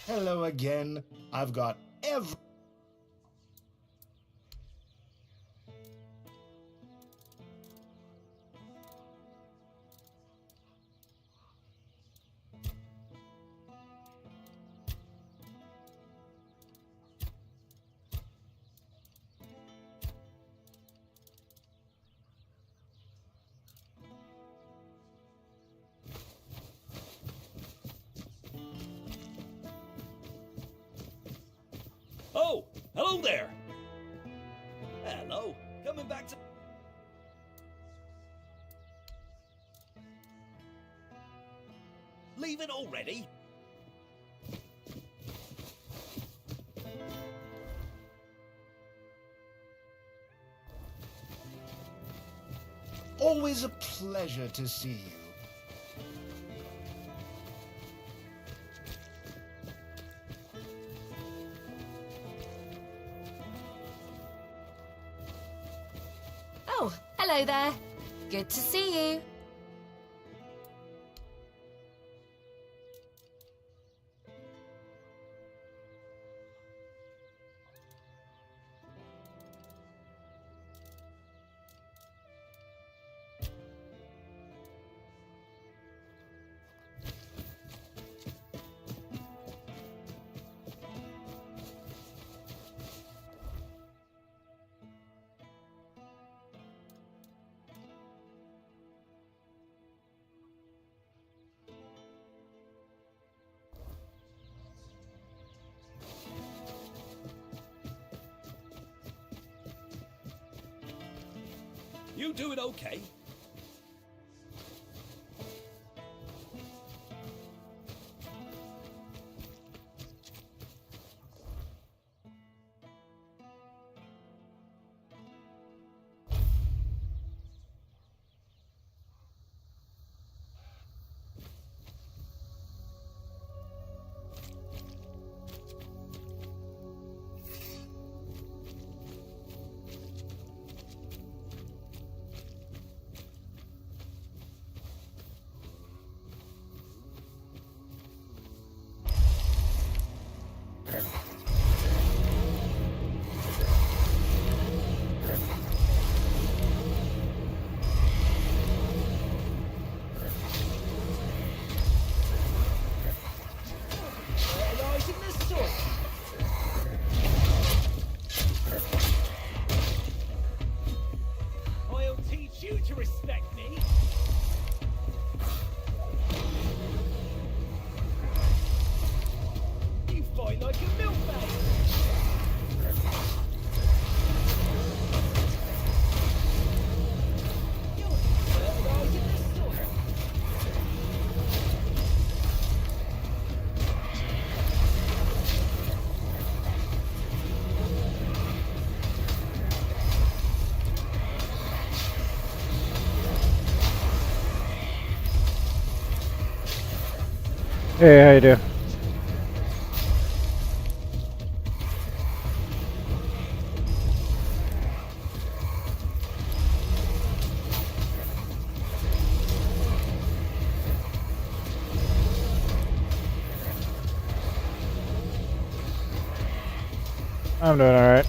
Hello again. I've got every... Oh, hello there. Hello, coming back to... Leaving already? Always a pleasure to see you. Oh, hello there. Good to see you. You doing okay? Hey, how you doing? I'm doing all right.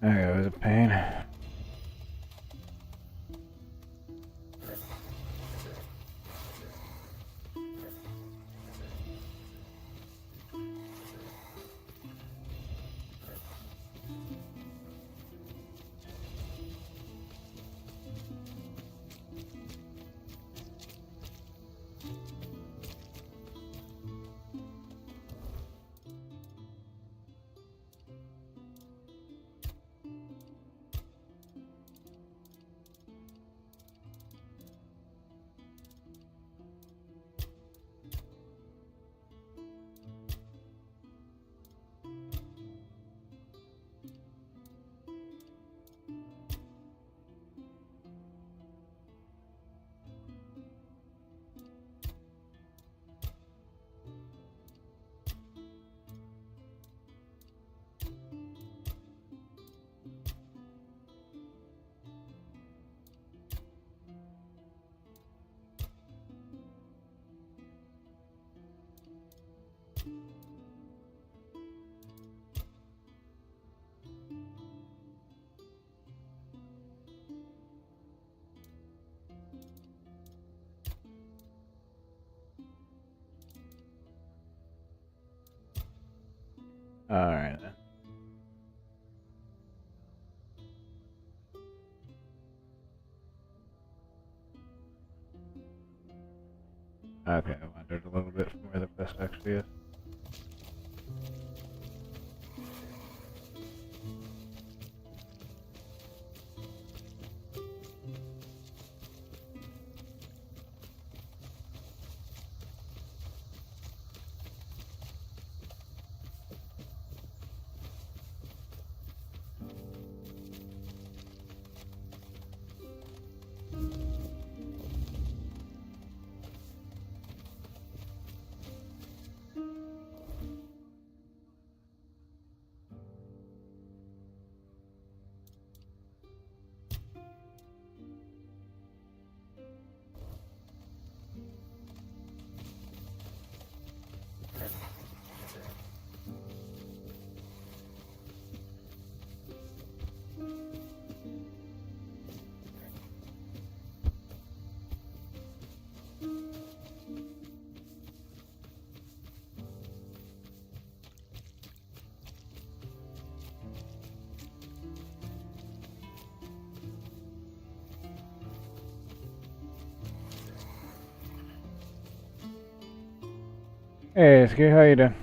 That was a pain. Okay, I wandered a little bit from where the quest actually is. Hey, Ski, how you doing?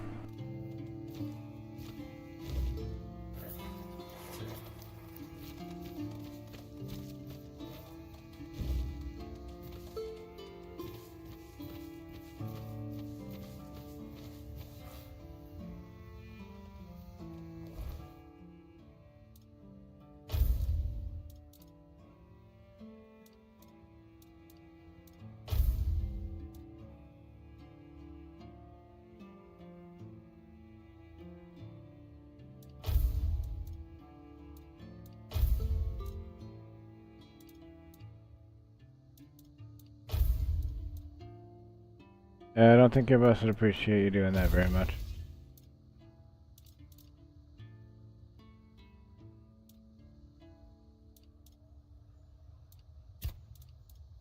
I don't think your boss would appreciate you doing that very much.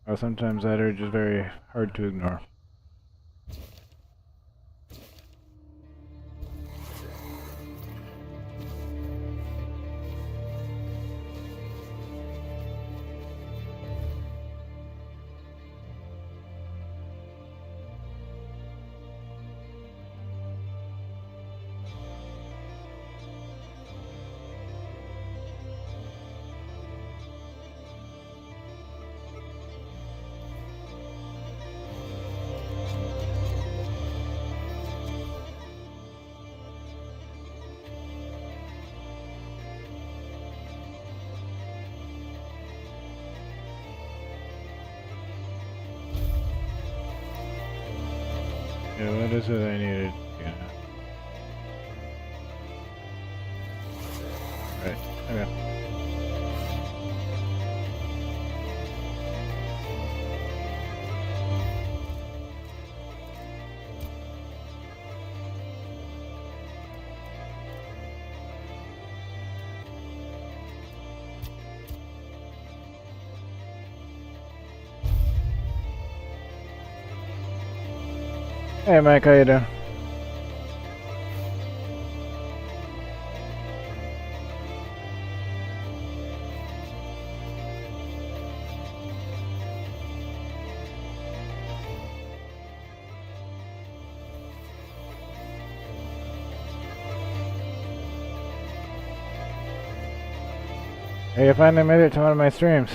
Or sometimes that urge is very hard to ignore. Yeah, what is it I needed? Yeah. Right, okay. Hey Mike, how you doing? Hey, you finally made it to one of my streams.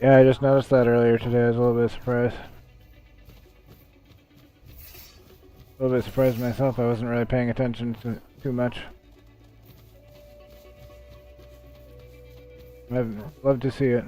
Yeah, I just noticed that earlier today. I was a little bit surprised. A little bit surprised myself. I wasn't really paying attention to too much. I'd love to see it.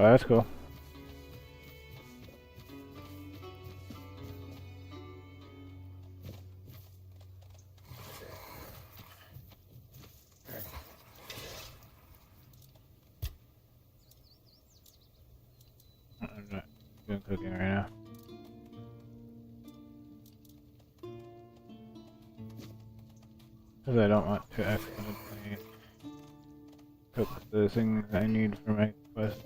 Oh, that's cool. I'm not doing cooking right now. Because I don't want to accidentally cook the things I need for my quest.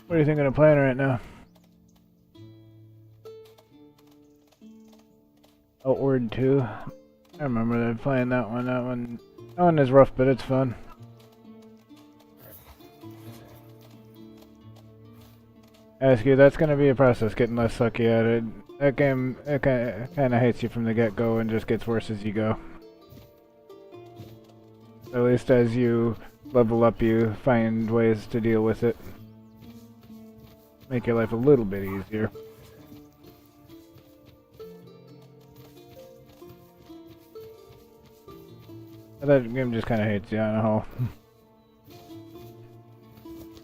What are you thinking of playing right now? Outward 2. I remember that playing that one. That one is rough, but it's fun. Ask you, that's gonna be a process, getting less sucky at it. That game, it kinda hates you from the get-go and just gets worse as you go. At least as you level up, you find ways to deal with it. Make your life a little bit easier. But that game just kinda hates you on a whole.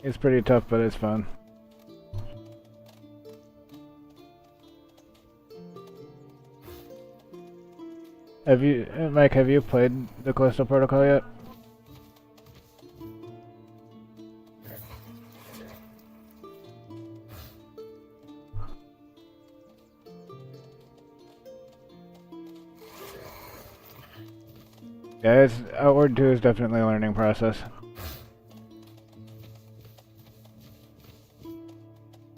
It's pretty tough, but it's fun. Mike, have you played the Callisto Protocol yet? Yeah, Outward 2 is definitely a learning process.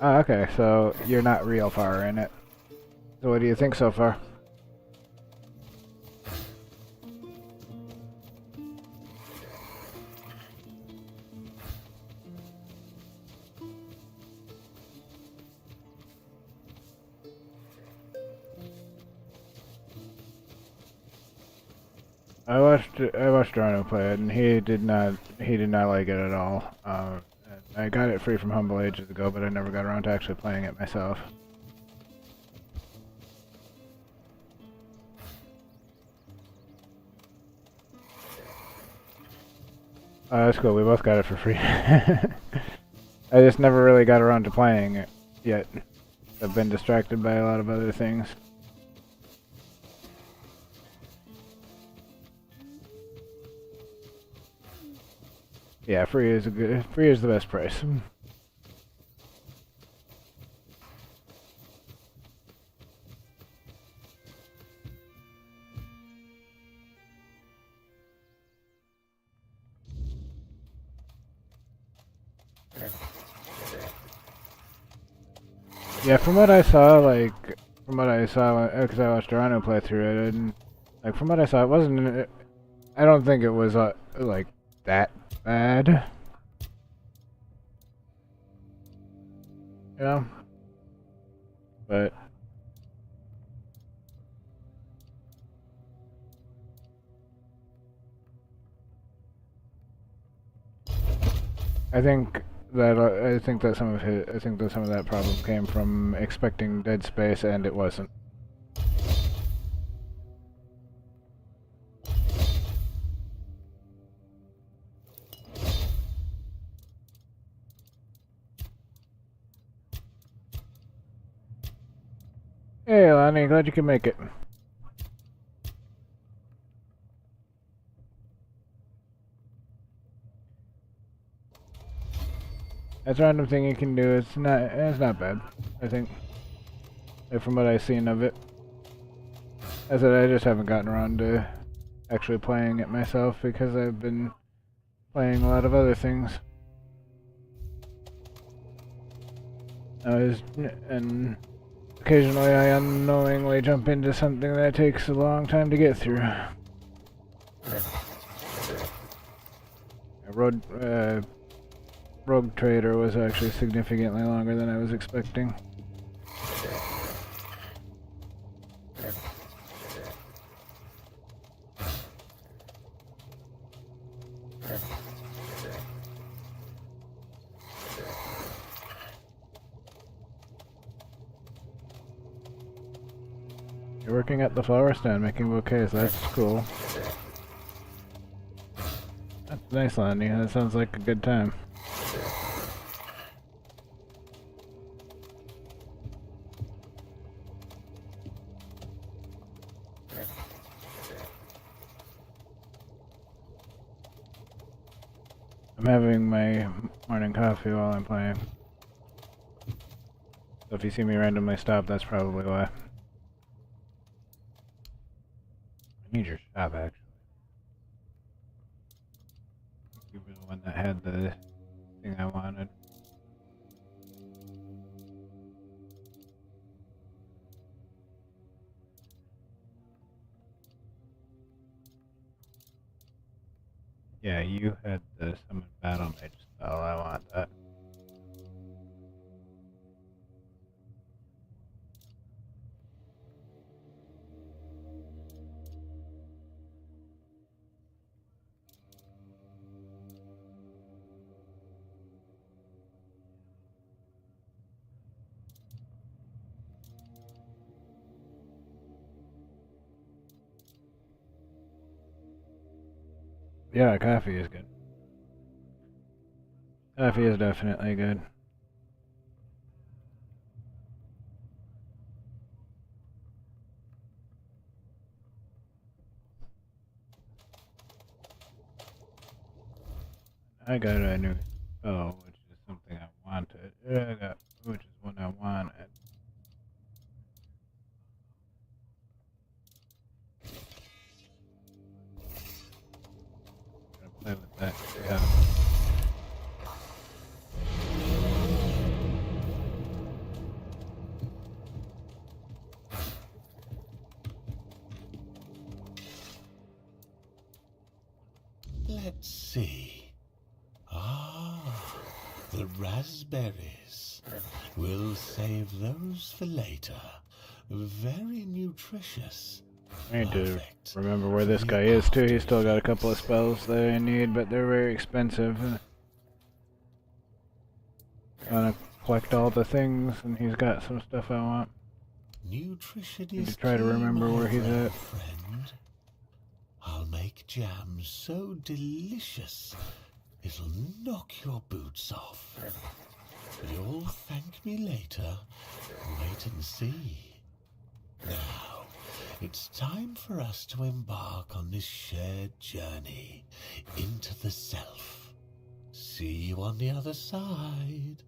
Ah, okay, so you're not real far in it. So what do you think so far? I watched Rano play it, and he did not like it at all. I got it free from Humble ages ago, but I never got around to actually playing it myself. That's cool. We both got it for free. I just never really got around to playing it yet. I've been distracted by a lot of other things. Yeah, free is the best price. Yeah, from what I saw, because I watched Rano play through it, and like from what I saw, it wasn't. I don't think it was like that bad. You know? But I think that some of that problem came from expecting Dead Space, and it wasn't. Hey, Lonnie, glad you could make it. That's a random thing you can do. It's not bad, I think. From what I've seen of it. I said I just haven't gotten around to actually playing it myself because I've been playing a lot of other things. And occasionally I unknowingly jump into something that takes a long time to get through. Rogue Trader was actually significantly longer than I was expecting. You're working at the flower stand making bouquets. That's cool. That's nice, Landy. That sounds like a good time. I'm having my morning coffee while I'm playing. So if you see me randomly stop, that's probably why. I need your shop, actually. You were the one that had the thing I wanted. Yeah, you had the summon battle mage spell. I want that. Yeah, coffee is good. Coffee is definitely good. I got a new spell, which is something I wanted. Which is what I wanted. Gotta play with that. Yeah. Let's see. Ah, the raspberries. We'll save those for later. Very nutritious. I need to Perfect. remember where this guy is too. He's still got a couple of spells that I need, but they're very expensive. Gonna collect all the things, and he's got some stuff I want. Nutrition Need is to try to key, remember my where he's frail at. friend. I'll make jam so delicious it'll knock your boots off. You'll thank me later. Wait and see. Now, it's time for us to embark on this shared journey into the self. See you on the other side.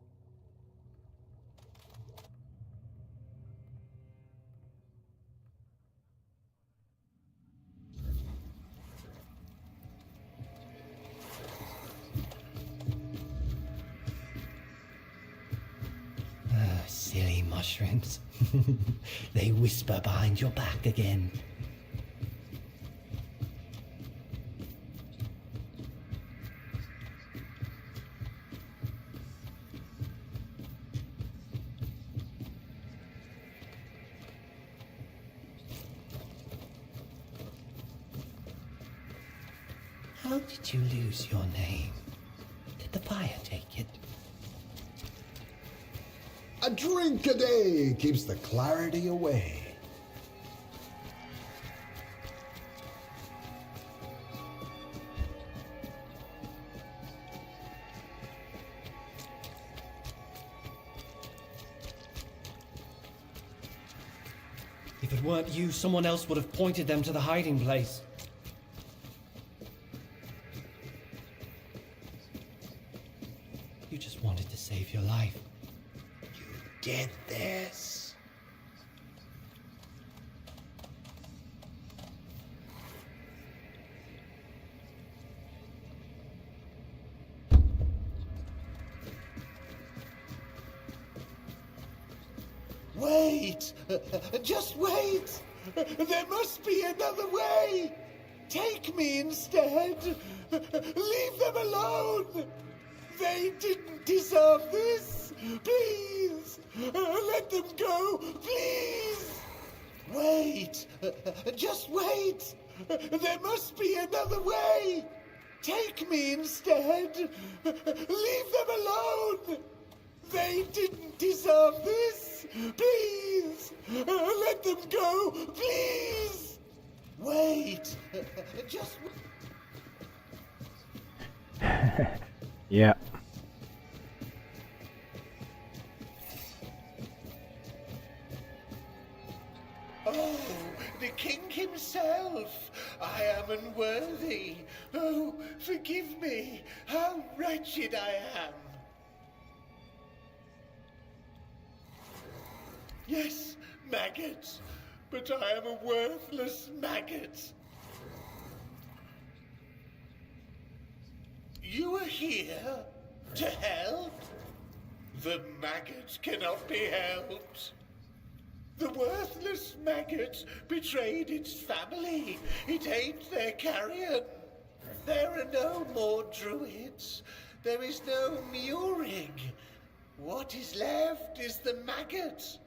Silly mushrooms. They whisper behind your back again. How did you lose your name? Did the fire take it? A drink a day keeps the clarity away. If it weren't you, someone else would have pointed them to the hiding place. You just wanted to save your life. You did this. Wait! Just wait! There must be another way! Take me instead! Leave them alone! They didn't deserve this! Please! Let them go! Please! Wait! Just wait! There must be another way! Take me instead! Leave them alone! They didn't deserve this! Please! Let them go! Please! Wait! Just... Yeah. Oh, the king himself! I am unworthy. Oh, forgive me. How wretched I am. Yes, maggot. But I am a worthless maggot. You are here to help? The maggot cannot be helped. The worthless maggot betrayed its family. It ate their carrion. There are no more druids. There is no Murig. What is left is the maggot.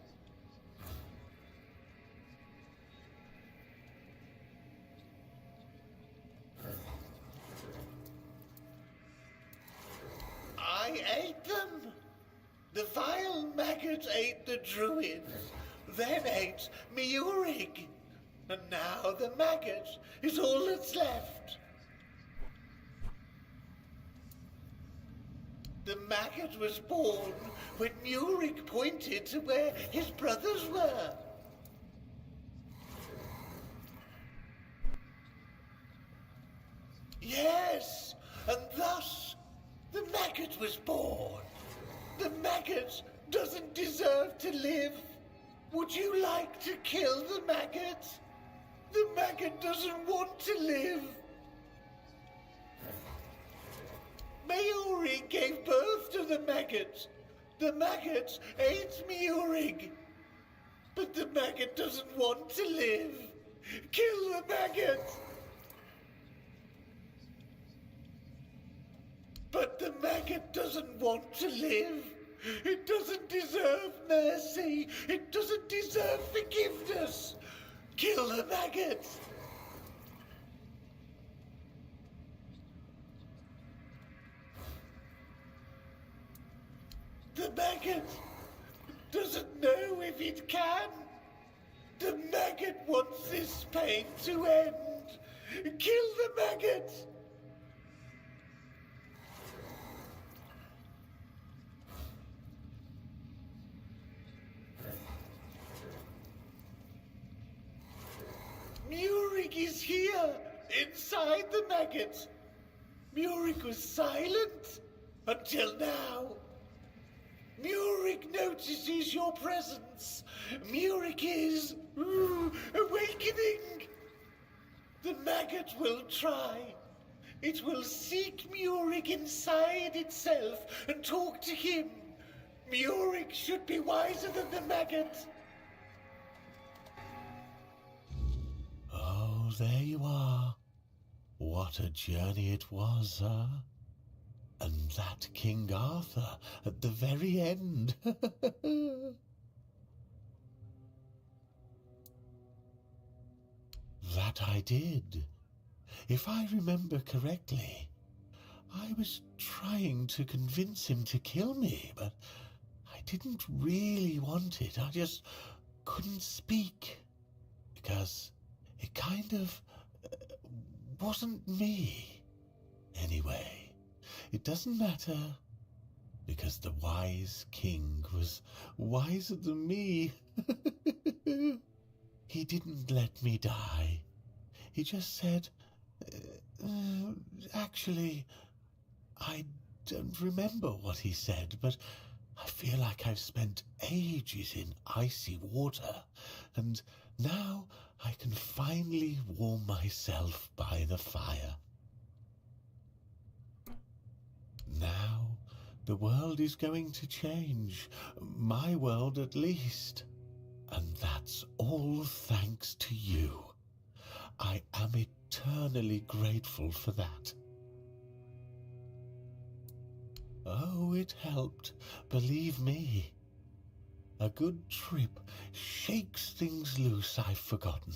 I ate them. The vile maggot ate the druids, then ate Miurig. And now the maggot is all that's left. The maggot was born when Murig pointed to where his brothers were. Yes, and thus the maggot was born. The maggot doesn't deserve to live. Would you like to kill the maggot? The maggot doesn't want to live. Maori gave birth to the maggot. The maggot ate Meurig. But the maggot doesn't want to live. Kill the maggot! But the maggot doesn't want to live. It doesn't deserve mercy. It doesn't deserve forgiveness. Kill the maggot! The maggot doesn't know if it can. The maggot wants this pain to end. Kill the maggot! Murig is here, inside the maggot. Murig was silent until now. Murig notices your presence. Murig is awakening. The maggot will try. It will seek Murig inside itself and talk to him. Murig should be wiser than the maggot. Oh, there you are. What a journey it was, huh? And that King Arthur at the very end. That I did. If I remember correctly, I was trying to convince him to kill me, but I didn't really want it. I just couldn't speak, because it kind of wasn't me. Anyway, it doesn't matter, because the wise king was wiser than me. He didn't let me die. He just said, actually, I don't remember what he said, but I feel like I've spent ages in icy water, and now I can finally warm myself by the fire. Now, the world is going to change, my world at least, and that's all thanks to you. I am eternally grateful for that. Oh, it helped, believe me. A good trip shakes things loose I've forgotten,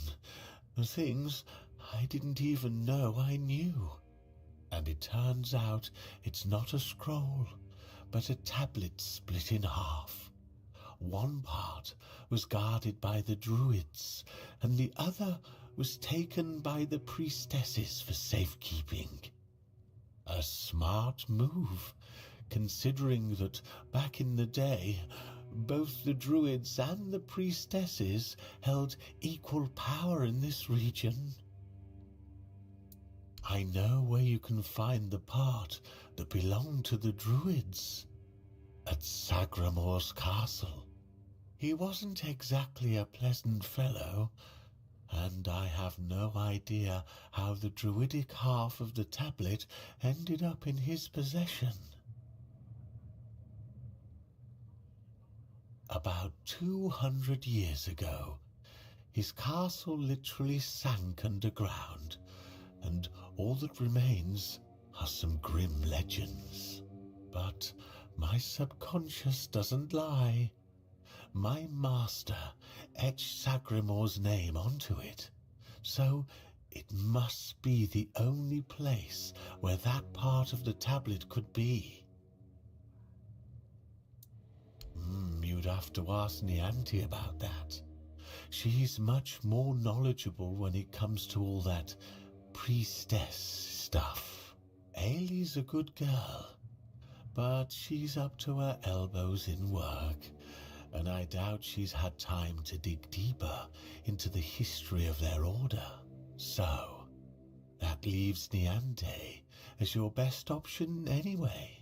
things I didn't even know I knew. And it turns out it's not a scroll, but a tablet split in half. One part was guarded by the druids, and the other was taken by the priestesses for safekeeping. A smart move, considering that back in the day, both the druids and the priestesses held equal power in this region. I know where you can find the part that belonged to the druids. At Sagramor's castle. He wasn't exactly a pleasant fellow, and I have no idea how the druidic half of the tablet ended up in his possession. About 200 years ago, his castle literally sank underground, and all that remains are some grim legends. But my subconscious doesn't lie. My master etched Sagramor's name onto it, so it must be the only place where that part of the tablet could be. You'd have to ask Nianti about that. She's much more knowledgeable when it comes to all that priestess stuff. Ailey's a good girl, but she's up to her elbows in work, and I doubt she's had time to dig deeper into the history of their order. So, that leaves Niante as your best option anyway.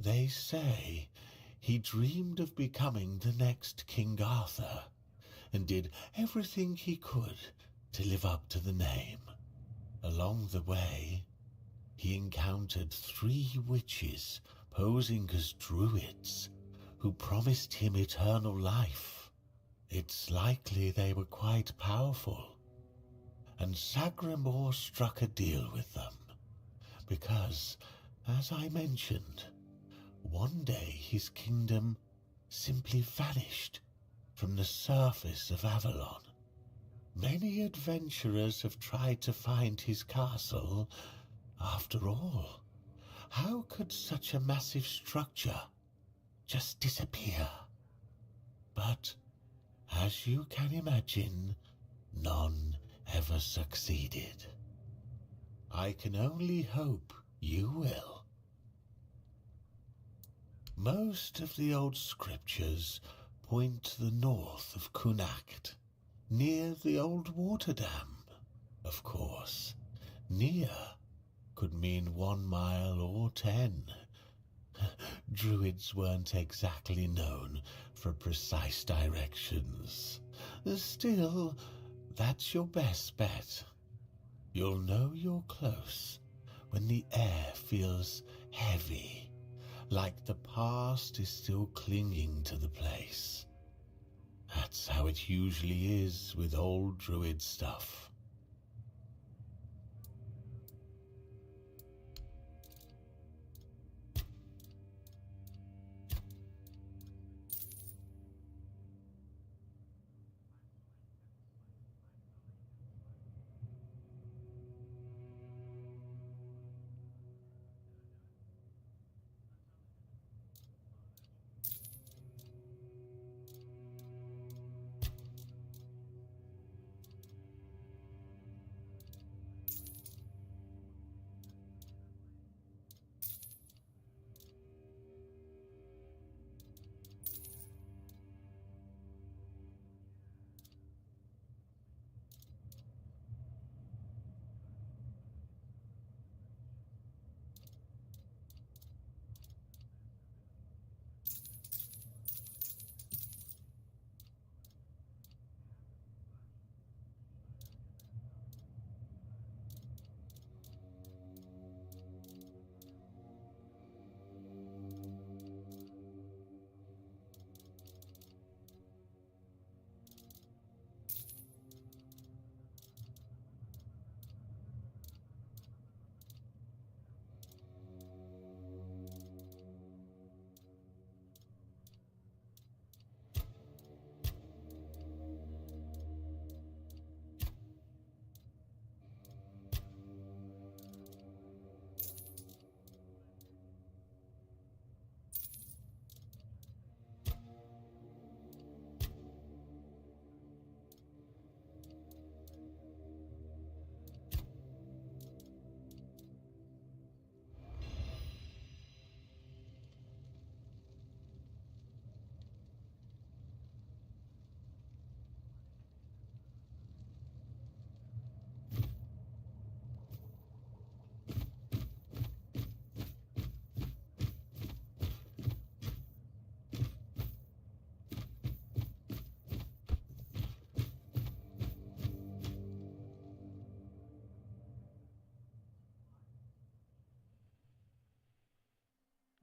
They say he dreamed of becoming the next King Arthur, and did everything he could to live up to the name. Along the way, he encountered 3 witches posing as druids who promised him eternal life. It's likely they were quite powerful, and Sagramor struck a deal with them, because, as I mentioned, one day his kingdom simply vanished from the surface of Avalon. Many adventurers have tried to find his castle. After all, how could such a massive structure just disappear? But, as you can imagine, none ever succeeded. I can only hope you will. Most of the old scriptures point to the north of Kunacht, near the old water dam. Of course, near could mean 1 mile or 10. Druids weren't exactly known for precise directions. Still, that's your best bet. You'll know you're close when the air feels heavy, like the past is still clinging to the place. That's how it usually is with old druid stuff.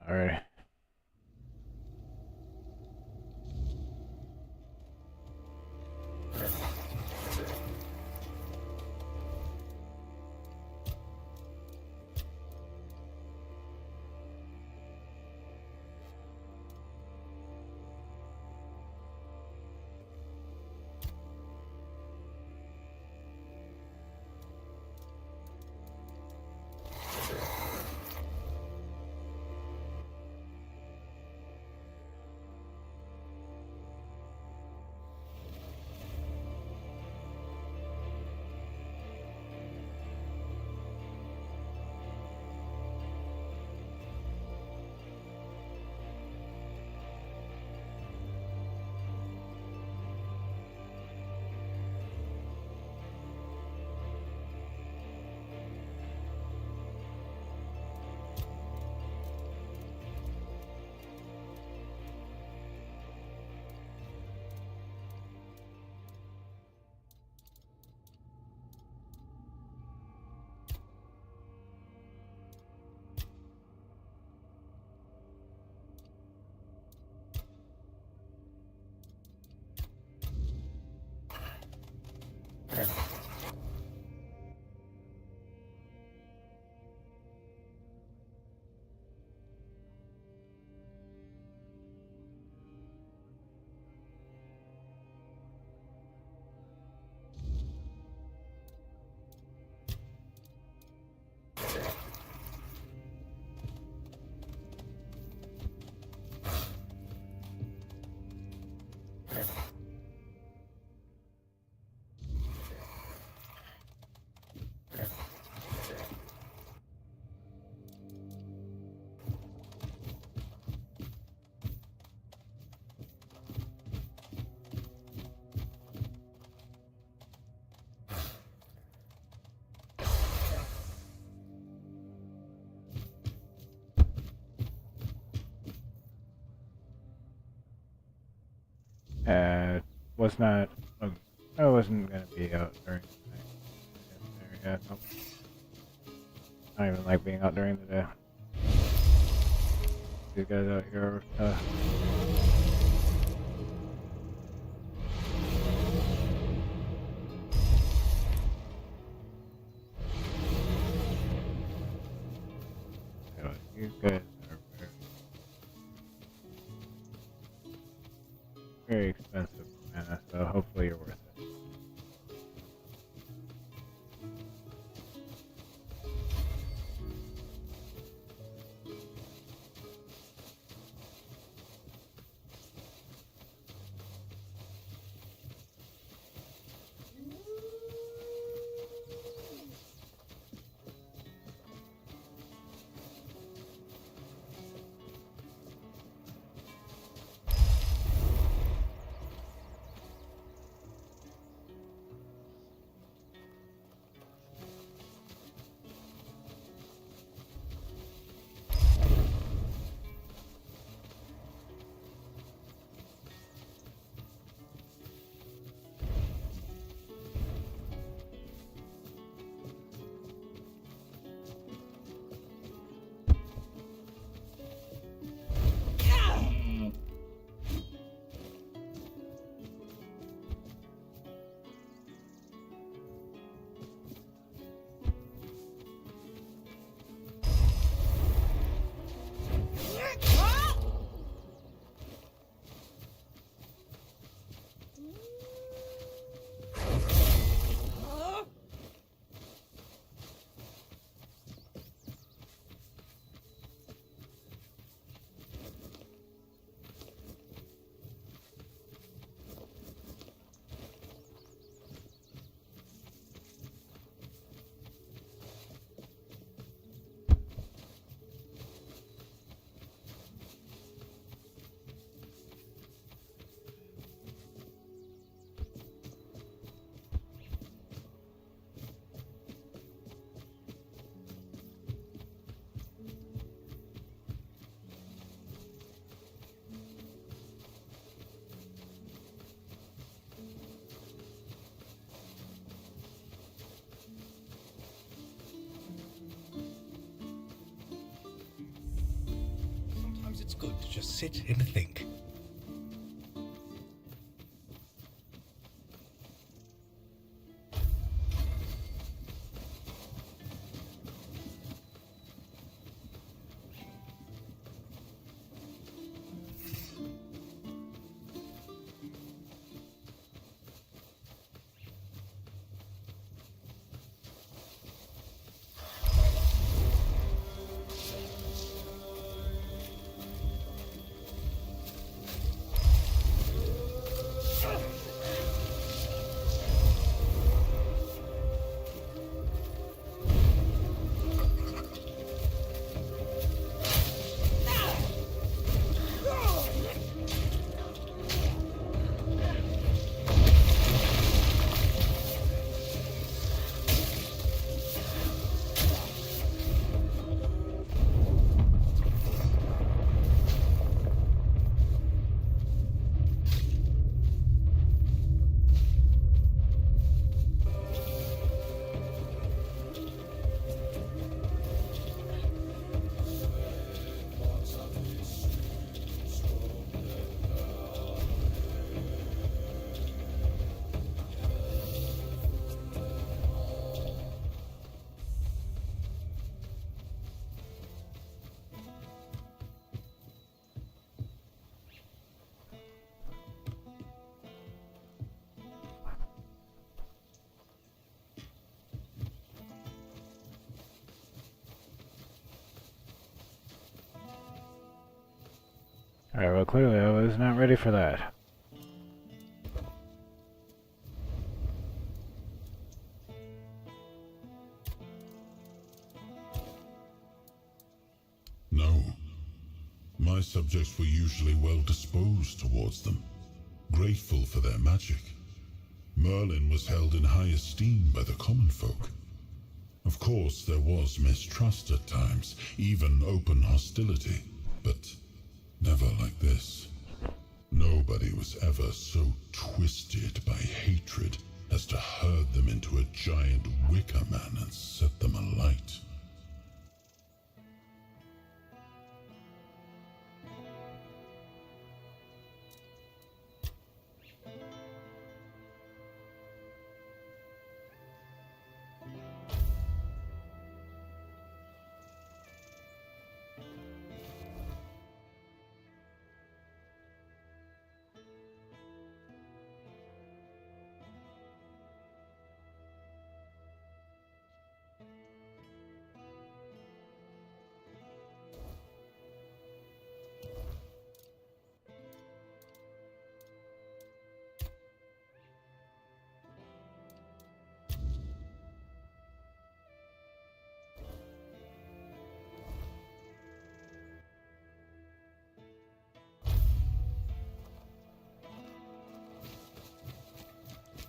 Alright. Was not. I wasn't gonna be out during the night. Yeah, nope. I don't even like being out during the day. These guys out here are you guys are very expensive mana, so hopefully you're worth it. good to just sit and think. Alright, well clearly I was not ready for that. No. My subjects were usually well disposed towards them, grateful for their magic. Merlin was held in high esteem by the common folk. Of course, there was mistrust at times, even open hostility, but never like this. Nobody was ever so twisted by hatred as to herd them into a giant wicker man and set them alight.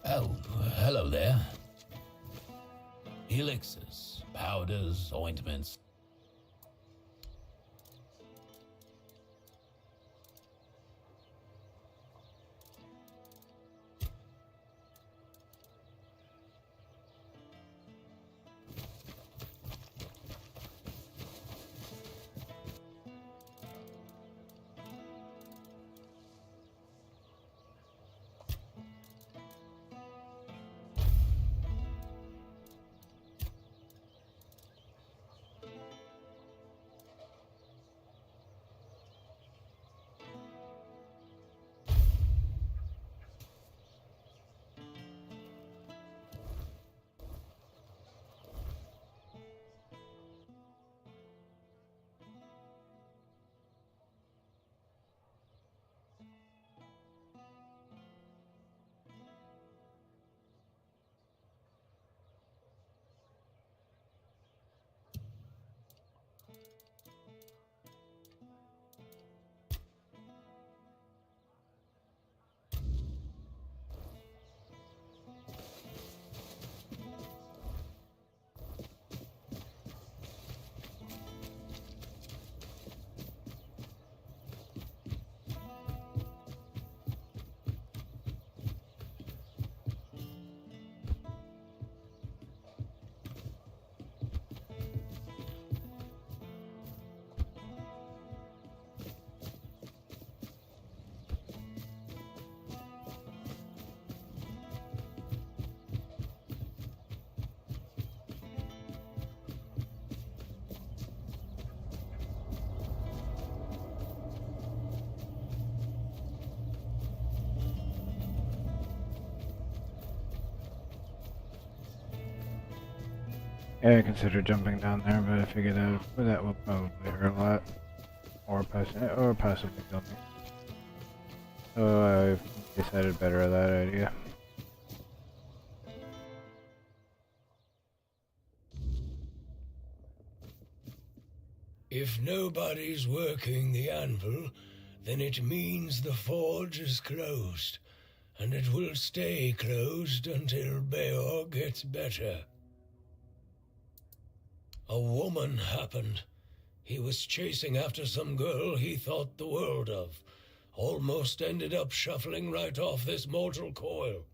Oh, hello there. Elixirs, powders, ointments. Yeah, I considered jumping down there, but I figured that will probably hurt a lot. Or possibly kill me. So I decided better of that idea. If nobody's working the anvil, then it means the forge is closed, and it will stay closed until Beor gets better. A woman happened. He was chasing after some girl he thought the world of. Almost ended up shuffling right off this mortal coil.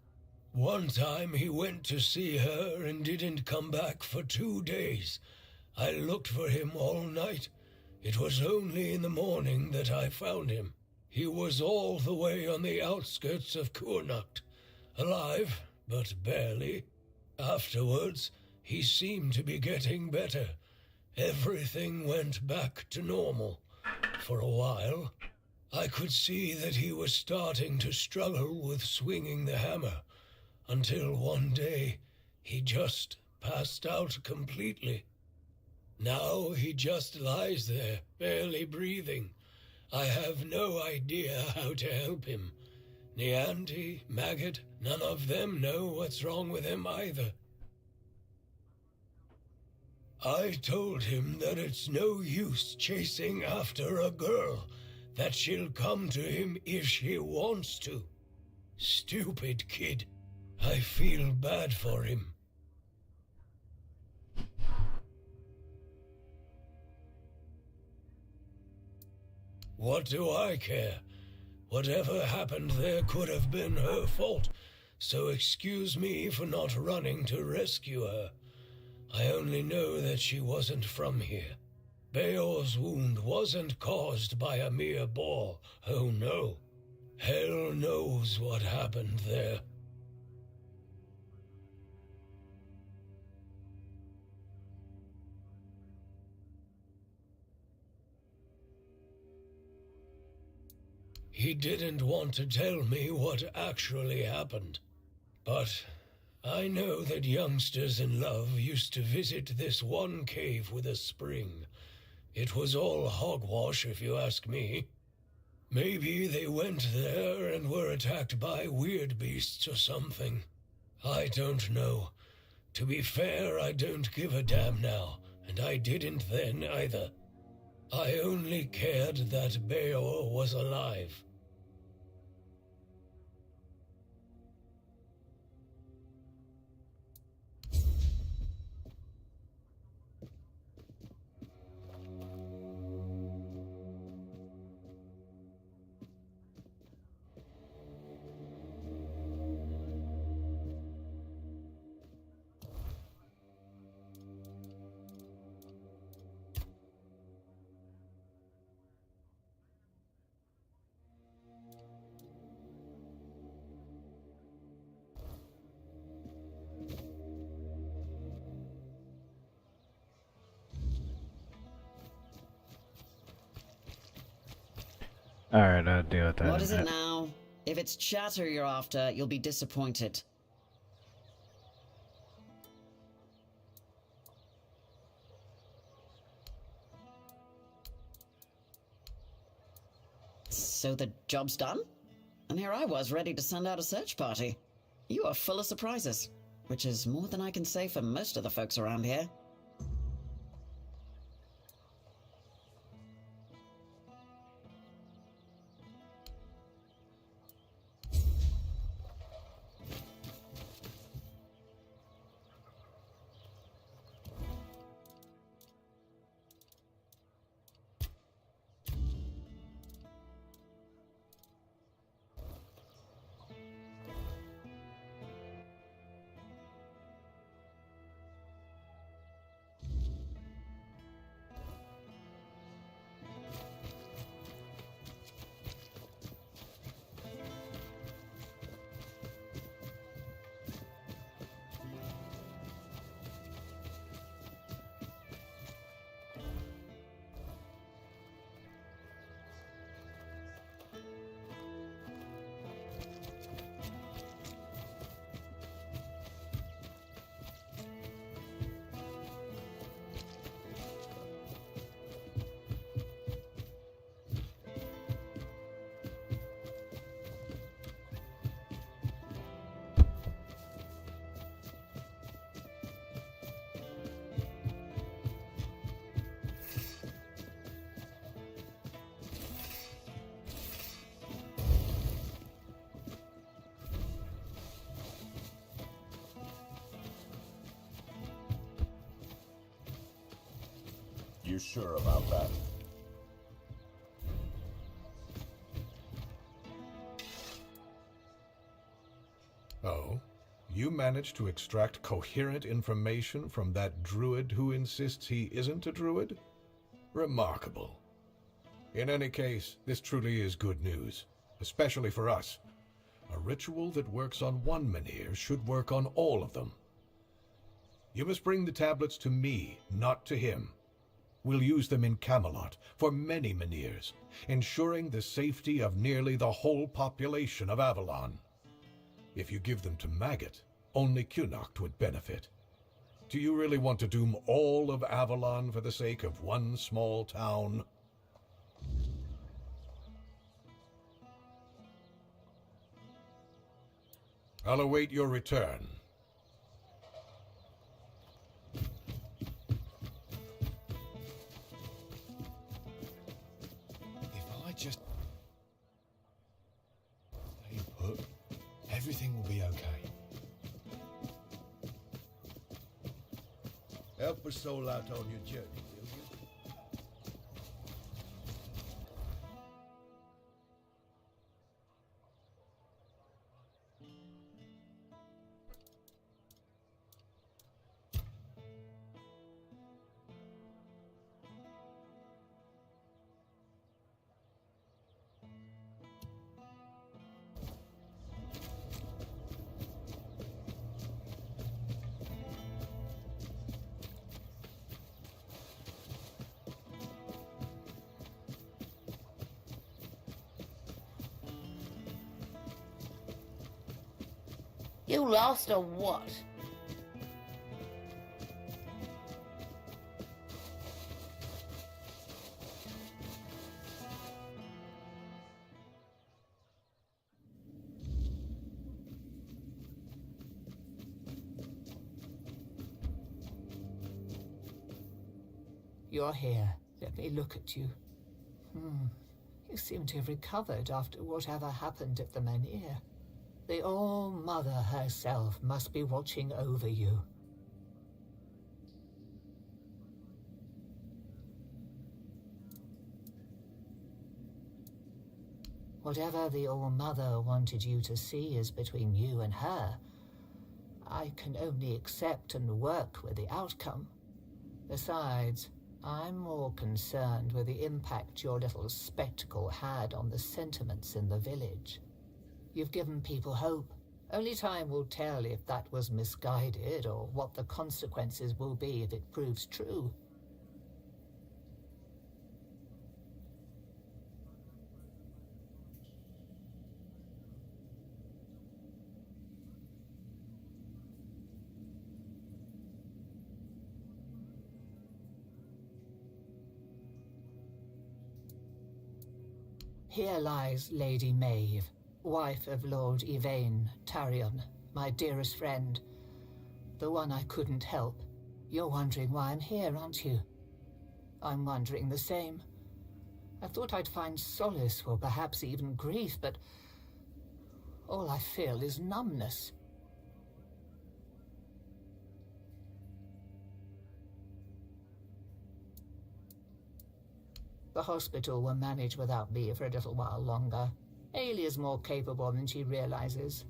One time he went to see her and didn't come back for 2 days. I looked for him all night. It was only in the morning that I found him. He was all the way on the outskirts of Kurnacht, alive, but barely. Afterwards, he seemed to be getting better. Everything went back to normal. For a while, I could see that he was starting to struggle with swinging the hammer, until one day he just passed out completely. Now he just lies there, barely breathing. I have no idea how to help him. Nianti, Maggot, none of them know what's wrong with him either. I told him that it's no use chasing after a girl, that she'll come to him if she wants to. Stupid kid. I feel bad for him. What do I care? Whatever happened there could have been her fault, so excuse me for not running to rescue her. I only know that she wasn't from here. Beor's wound wasn't caused by a mere boar, oh no. Hell knows what happened there. He didn't want to tell me what actually happened, but I know that youngsters in love used to visit this one cave with a spring. It was all hogwash, if you ask me. Maybe they went there and were attacked by weird beasts or something. I don't know. To be fair, I don't give a damn now, and I didn't then either. I only cared that Beor was alive. Alright, I'll deal with that. What is it now? If it's chatter you're after, you'll be disappointed. So the job's done? And here I was, ready to send out a search party. You are full of surprises, which is more than I can say for most of the folks around here. You sure about that? Oh? You managed to extract coherent information from that druid who insists he isn't a druid? Remarkable. In any case, this truly is good news, especially for us. A ritual that works on one menhir should work on all of them. You must bring the tablets to me, not to him. We'll use them in Camelot for many menhirs, ensuring the safety of nearly the whole population of Avalon. If you give them to Maggot, only Cunoct would benefit. Do you really want to doom all of Avalon for the sake of one small town? I'll await your return. If I just stay put, everything will be okay. Help a soul out on your journey, will you? You lost or what? You're here. Let me look at you. You seem to have recovered after whatever happened at the menhir. The All-Mother herself must be watching over you. Whatever the All-Mother wanted you to see is between you and her. I can only accept and work with the outcome. Besides, I'm more concerned with the impact your little spectacle had on the sentiments in the village. You've given people hope. Only time will tell if that was misguided or what the consequences will be if it proves true. Here lies Lady Maeve, wife of Lord Yvain, Tarion, my dearest friend. The one I couldn't help. You're wondering why I'm here, aren't you? I'm wondering the same. I thought I'd find solace or perhaps even grief, but all I feel is numbness. The hospital will manage without me for a little while longer. Ailey is more capable than she realizes.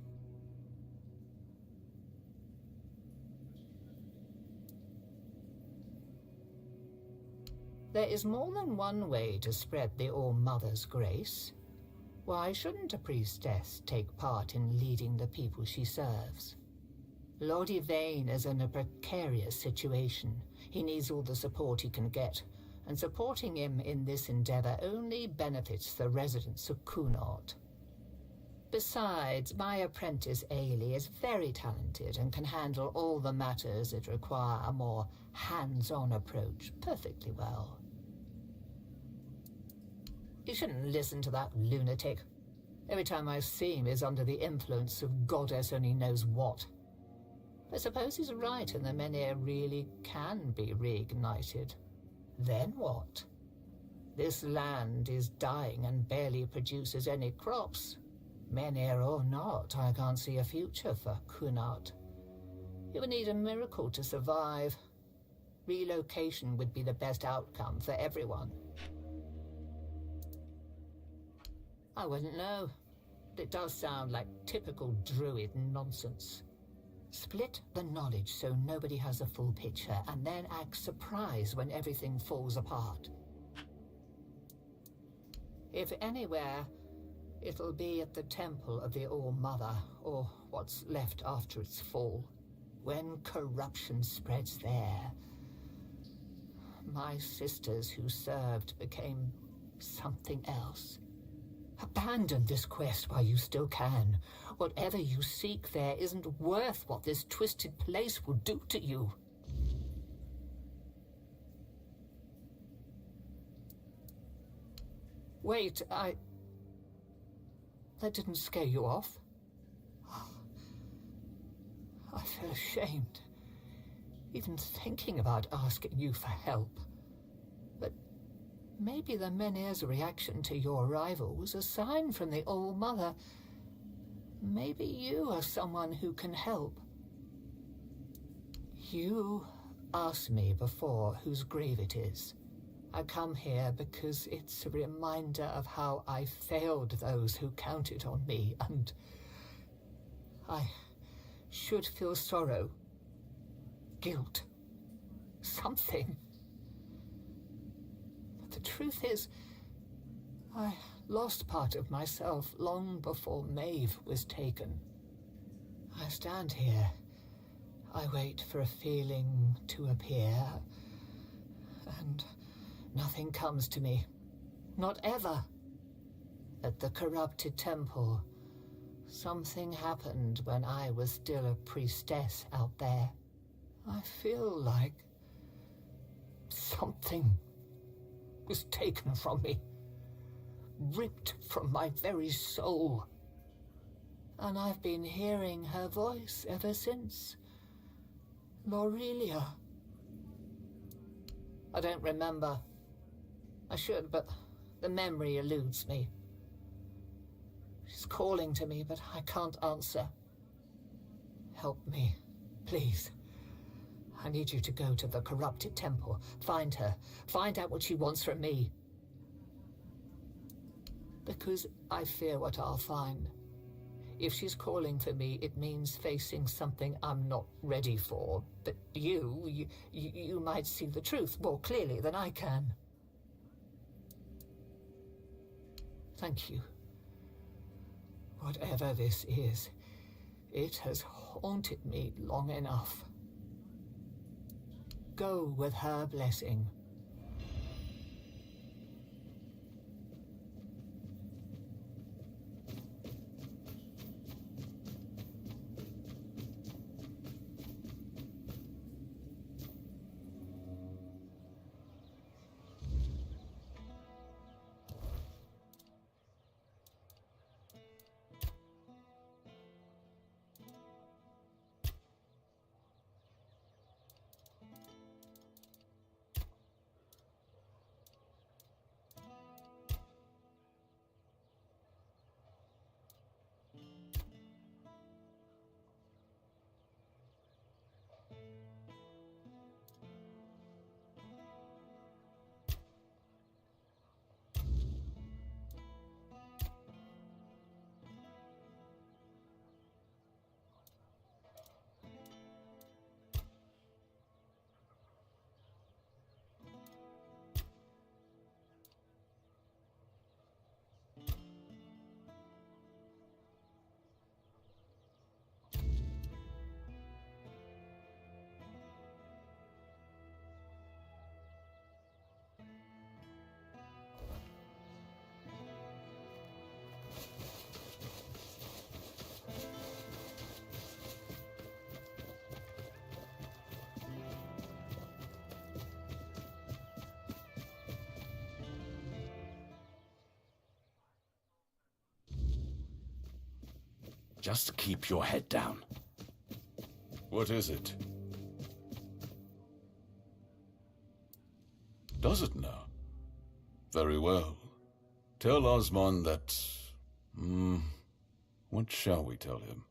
There is more than one way to spread the All-Mother's grace. Why shouldn't a priestess take part in leading the people she serves? Lord Yvain is in a precarious situation. He needs all the support he can get, and supporting him in this endeavor only benefits the residents of Cunoct. Besides, my apprentice Ailey is very talented and can handle all the matters that require a more hands-on approach perfectly well. You shouldn't listen to that lunatic. Every time I see him is under the influence of goddess only knows what. I suppose he's right and the menhir really can be reignited. Then what? This land is dying and barely produces any crops. Menhir or not, I can't see a future for Cunoct. You would need a miracle to survive. Relocation would be the best outcome for everyone. I wouldn't know. It does sound like typical druid nonsense. Split the knowledge so nobody has a full picture, and then act surprised when everything falls apart. If anywhere, it'll be at the Temple of the All-Mother, or what's left after its fall. When corruption spreads there, my sisters who served became something else. Abandon this quest while you still can. Whatever you seek there isn't worth what this twisted place will do to you. Wait, that didn't scare you off? I feel ashamed, even thinking about asking you for help. But maybe the Menhir's reaction to your arrival was a sign from the All-Mother. Maybe you are someone who can help. You asked me before whose grave it is. I come here because it's a reminder of how I failed those who counted on me, and I should feel sorrow, guilt, something. But the truth is, I lost part of myself long before Maeve was taken. I stand here. I wait for a feeling to appear, and nothing comes to me. Not ever. At the corrupted temple, something happened when I was still a priestess out there. I feel like something was taken from me, ripped from my very soul. And I've been hearing her voice ever since. Lorelia. I don't remember. I should, but the memory eludes me. She's calling to me, but I can't answer. Help me, please. I need you to go to the corrupted temple. Find her. Find out what she wants from me. Because I fear what I'll find. If she's calling for me, it means facing something I'm not ready for. But you might see the truth more clearly than I can. Thank you. Whatever this is, it has haunted me long enough. Go with her blessing. Just keep your head down. What is it? Does it now? Very well. Tell Osmond that... what shall we tell him?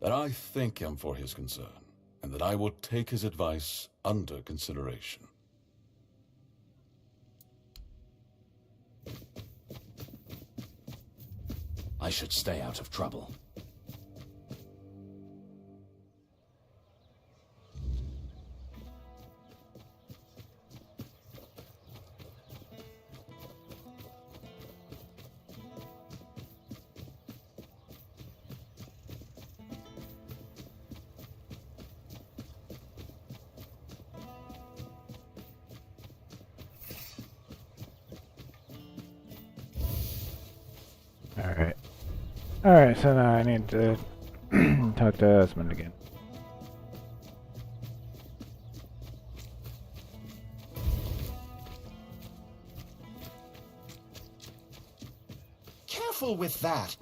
That I thank him for his concern, and that I will take his advice under consideration. I should stay out of trouble. Alright, so now I need to talk to Esmond again. Careful with that!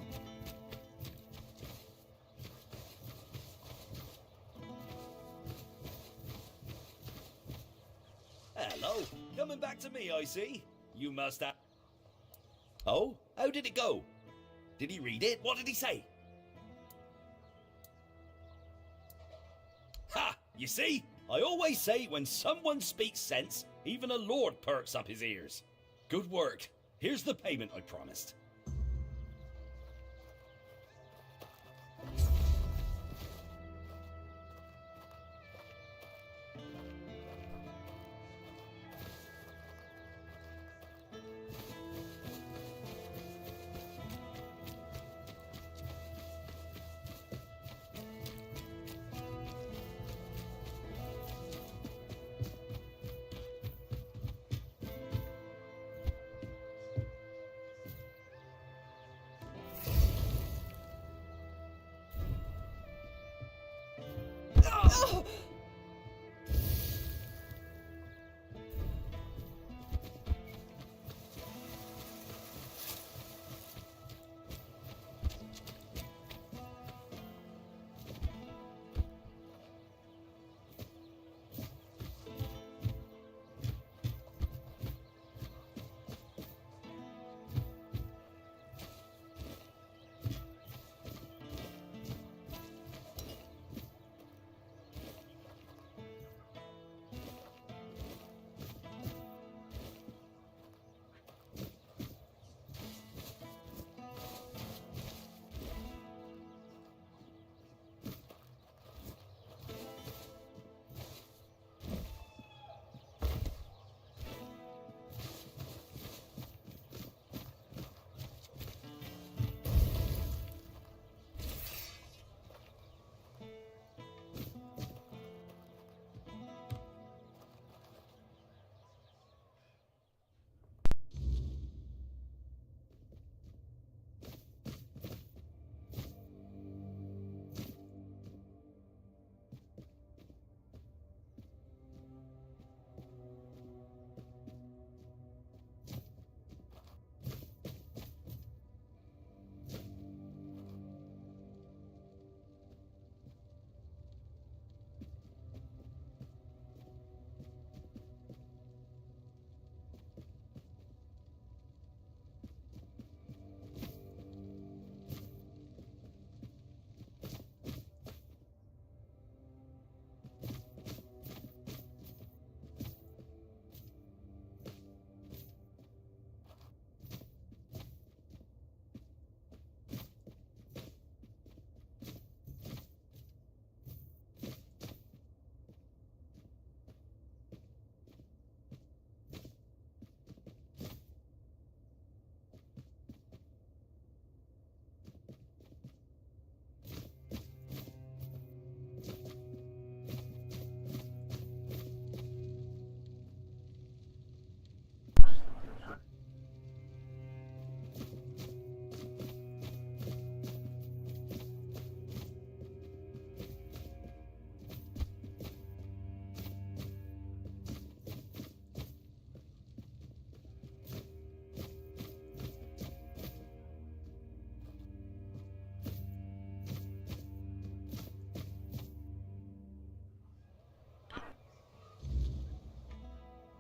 Hello. Coming back to me, I see. You must have... Oh? How did it go? Did he read it? What did he say? Ha! You see? I always say when someone speaks sense, even a lord perks up his ears. Good work. Here's the payment I promised.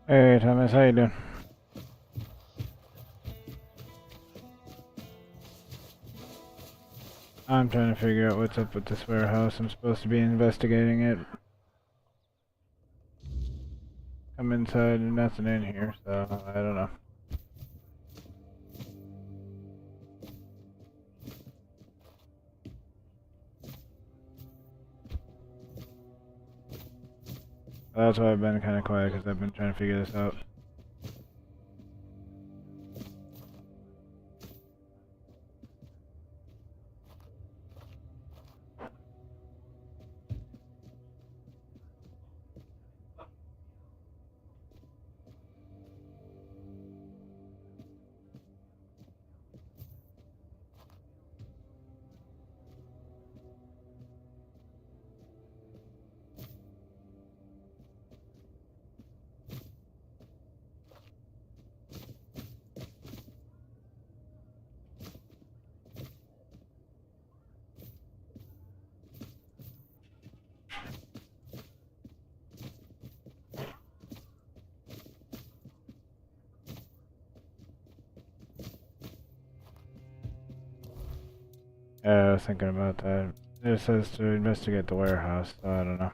Hey Thomas, how you doing? I'm trying to figure out what's up with this warehouse. I'm supposed to be investigating it. come inside and nothing in here, so I don't know. That's why I've been kind of quiet, because I've been trying to figure this out. Yeah, I was thinking about that. It says to investigate the warehouse, so I don't know.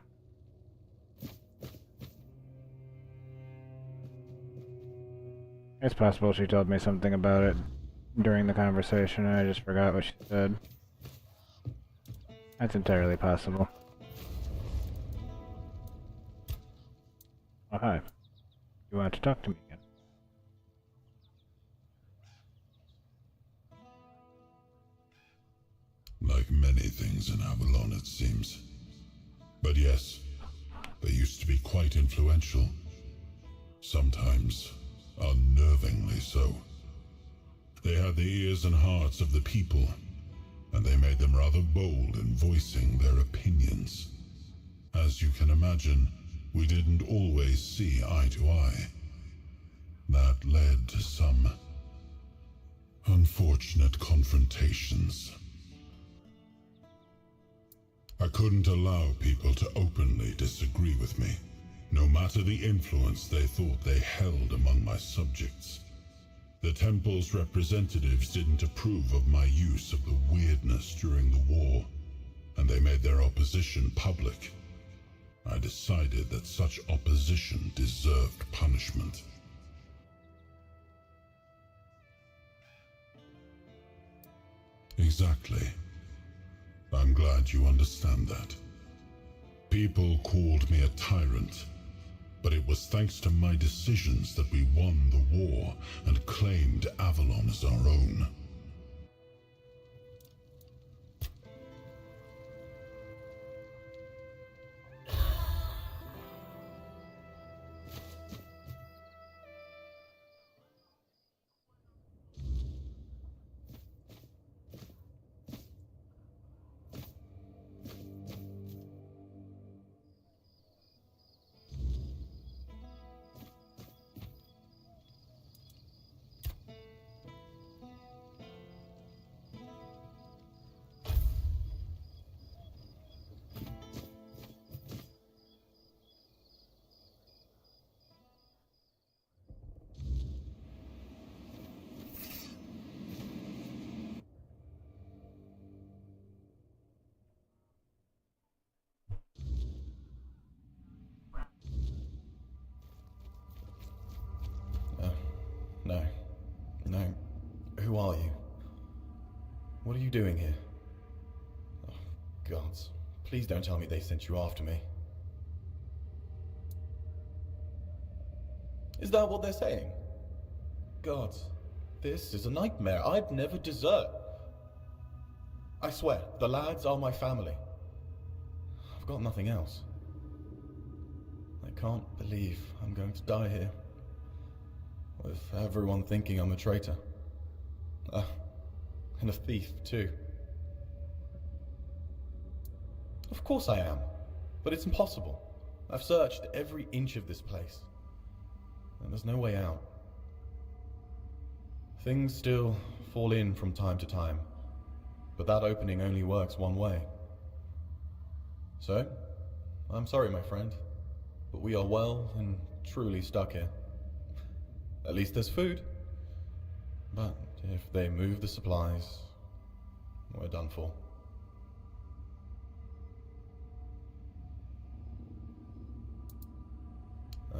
It's possible she told me something about it during the conversation and I just forgot what she said. That's entirely possible. Oh, hi. You want to talk to me again? Like many things in Avalon, it seems. But yes, they used to be quite influential. Sometimes unnervingly so. They had the ears and hearts of the people, and they made them rather bold in voicing their opinions. As you can imagine, we didn't always see eye to eye. That led to some unfortunate confrontations. I couldn't allow people to openly disagree with me, no matter the influence they thought they held among my subjects. The temple's representatives didn't approve of my use of the weirdness during the war, and they made their opposition public. I decided that such opposition deserved punishment. Exactly. I'm glad you understand that. People called me a tyrant, but it was thanks to my decisions that we won the war and claimed Avalon as our own. No. Who are you? What are you doing here? Oh, gods. Please don't tell me they sent you after me. Is that what they're saying? Gods, this is a nightmare. I'd never desert. I swear, the lads are my family. I've got nothing else. I can't believe I'm going to die here. With everyone thinking I'm a traitor. And a thief, too. Of course I am, but it's impossible. I've searched every inch of this place, and there's no way out. Things still fall in from time to time, but that opening only works one way. So, I'm sorry, my friend, but we are well and truly stuck here. At least there's food. But if they move the supplies, we're done for.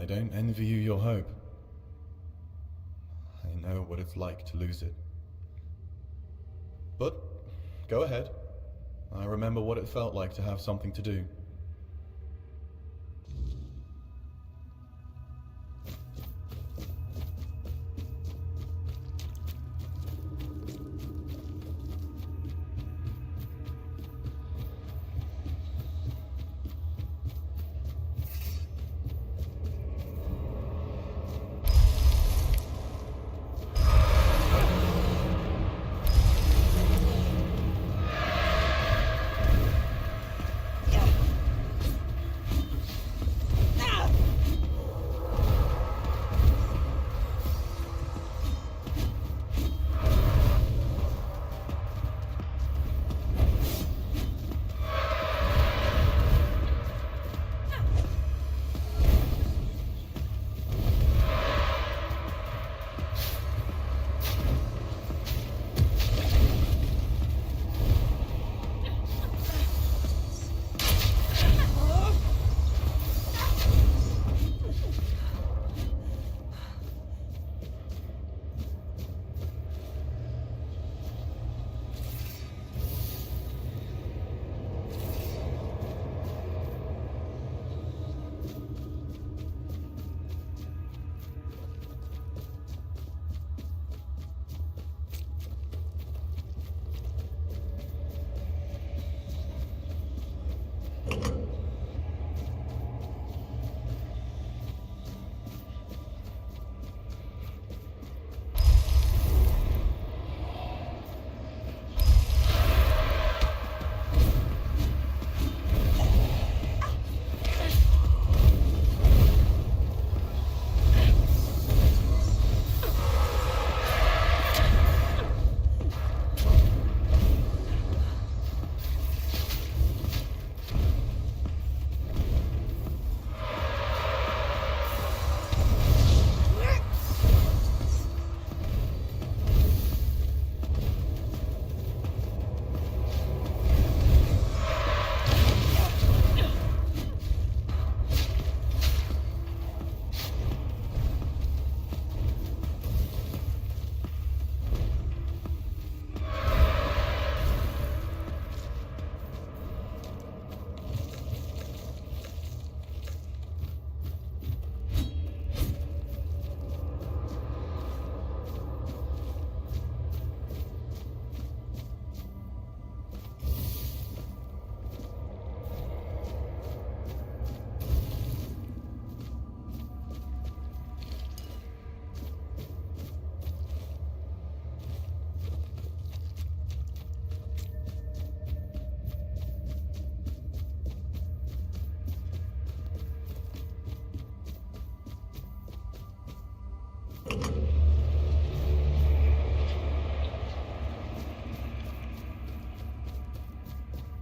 I don't envy you your hope. I know what it's like to lose it. But, go ahead. I remember what it felt like to have something to do.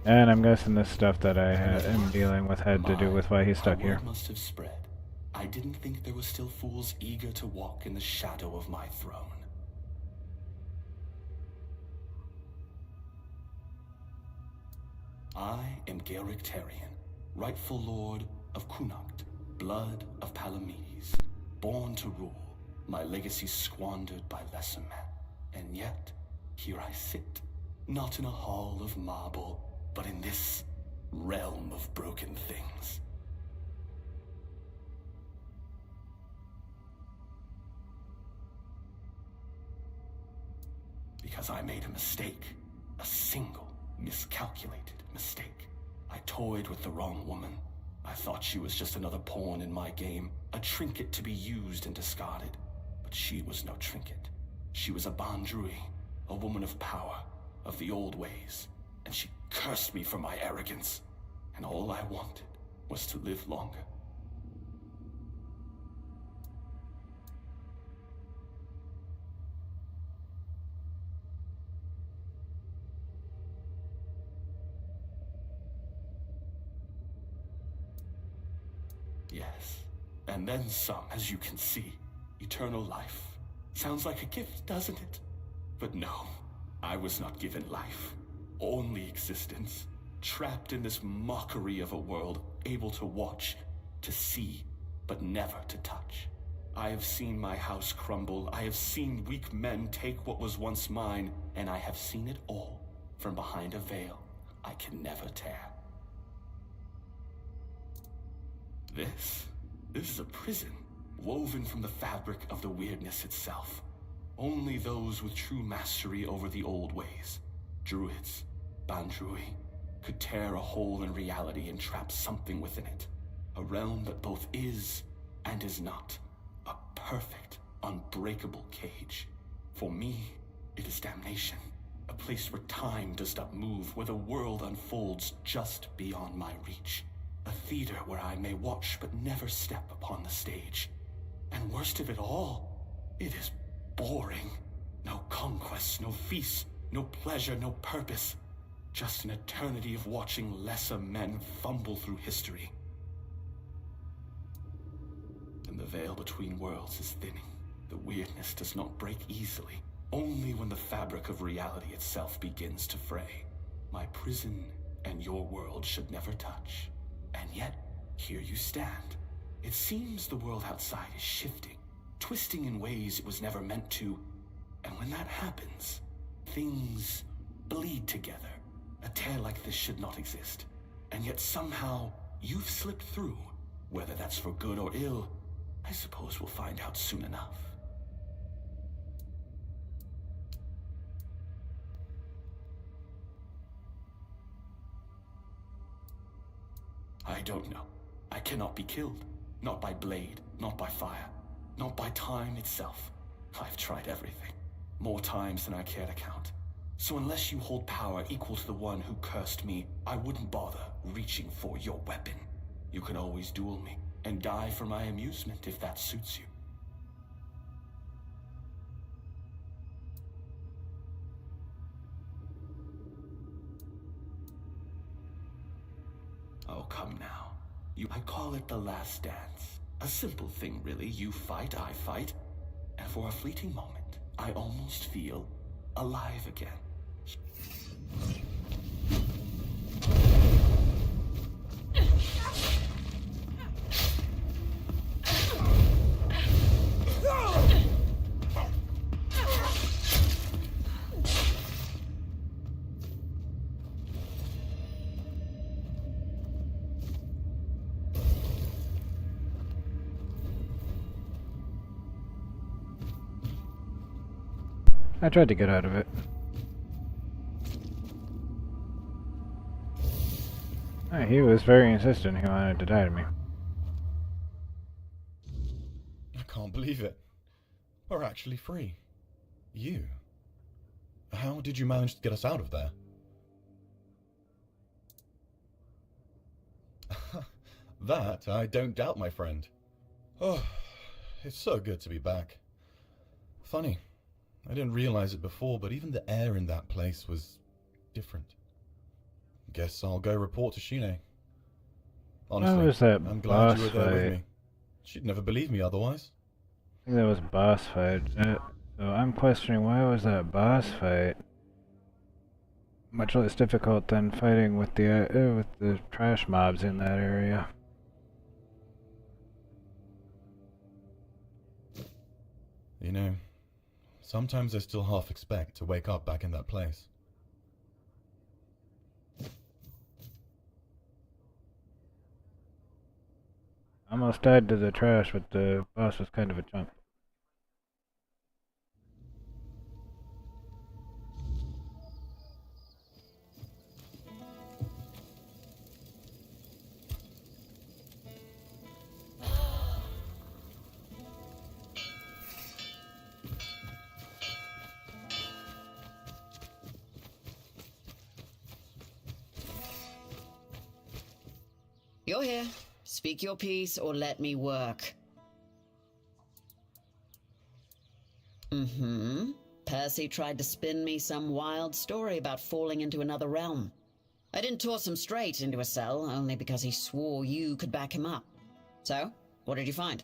And I'm guessing the stuff that I am dealing with had to do with why he's stuck here. Word must have spread. I didn't think there were still fools eager to walk in the shadow of my throne. I am Garrick Tarion, rightful lord of Kunacht, blood of Palamedes, born to rule, my legacy squandered by lesser men. And yet, here I sit, not in a hall of marble, but in this realm of broken things. Because I made a mistake, a single miscalculated mistake. I toyed with the wrong woman. I thought she was just another pawn in my game, a trinket to be used and discarded. But she was no trinket. She was a Bandrui, a woman of power, of the old ways, and she cursed me for my arrogance, and all I wanted was to live longer. Yes, and then some, as you can see. Eternal life. Sounds like a gift, doesn't it? But no, I was not given life. Only existence. Trapped in this mockery of a world, able to watch, to see, but never to touch. I have seen my house crumble, I have seen weak men take what was once mine, and I have seen it all from behind a veil I can never tear. This is a prison, woven from the fabric of the weirdness itself. Only those with true mastery over the old ways, druids, Bandrui, could tear a hole in reality and trap something within it. A realm that both is and is not. A perfect, unbreakable cage. For me, it is damnation. A place where time does not move, where the world unfolds just beyond my reach. A theater where I may watch but never step upon the stage. And worst of it all, it is boring. No conquests, no feasts, no pleasure, no purpose. Just an eternity of watching lesser men fumble through history. And the veil between worlds is thinning. The weirdness does not break easily, only when the fabric of reality itself begins to fray. My prison and your world should never touch. And yet, here you stand. It seems the world outside is shifting, twisting in ways it was never meant to. And when that happens, things bleed together. A tear like this should not exist. And yet somehow, you've slipped through. Whether that's for good or ill, I suppose we'll find out soon enough. I don't know. I cannot be killed. Not by blade, not by fire, not by time itself. I've tried everything. More times than I care to count. So unless you hold power equal to the one who cursed me, I wouldn't bother reaching for your weapon. You can always duel me, and die for my amusement if that suits you. Oh, come now. I call it the last dance. A simple thing, really. You fight, I fight. And for a fleeting moment, I almost feel alive again. I tried to get out of it. He was very insistent he wanted to die to me. I can't believe it. We're actually free. You? How did you manage to get us out of there? That I don't doubt, my friend. Oh, it's so good to be back. Funny, I didn't realize it before, but even the air in that place was different. Guess I'll go report to Shine. Honestly, was that I'm glad you were boss there with fight? me. She'd never believe me otherwise. I think that was a boss fight. So I'm questioning, why was that boss fight much less difficult than fighting with the trash mobs in that area? You know, sometimes I still half expect to wake up back in that place. Almost died to the trash, but the boss was kind of a chump. You're here. Speak your piece or let me work. Percy tried to spin me some wild story about falling into another realm. I didn't toss him straight into a cell, only because he swore you could back him up. So, what did you find?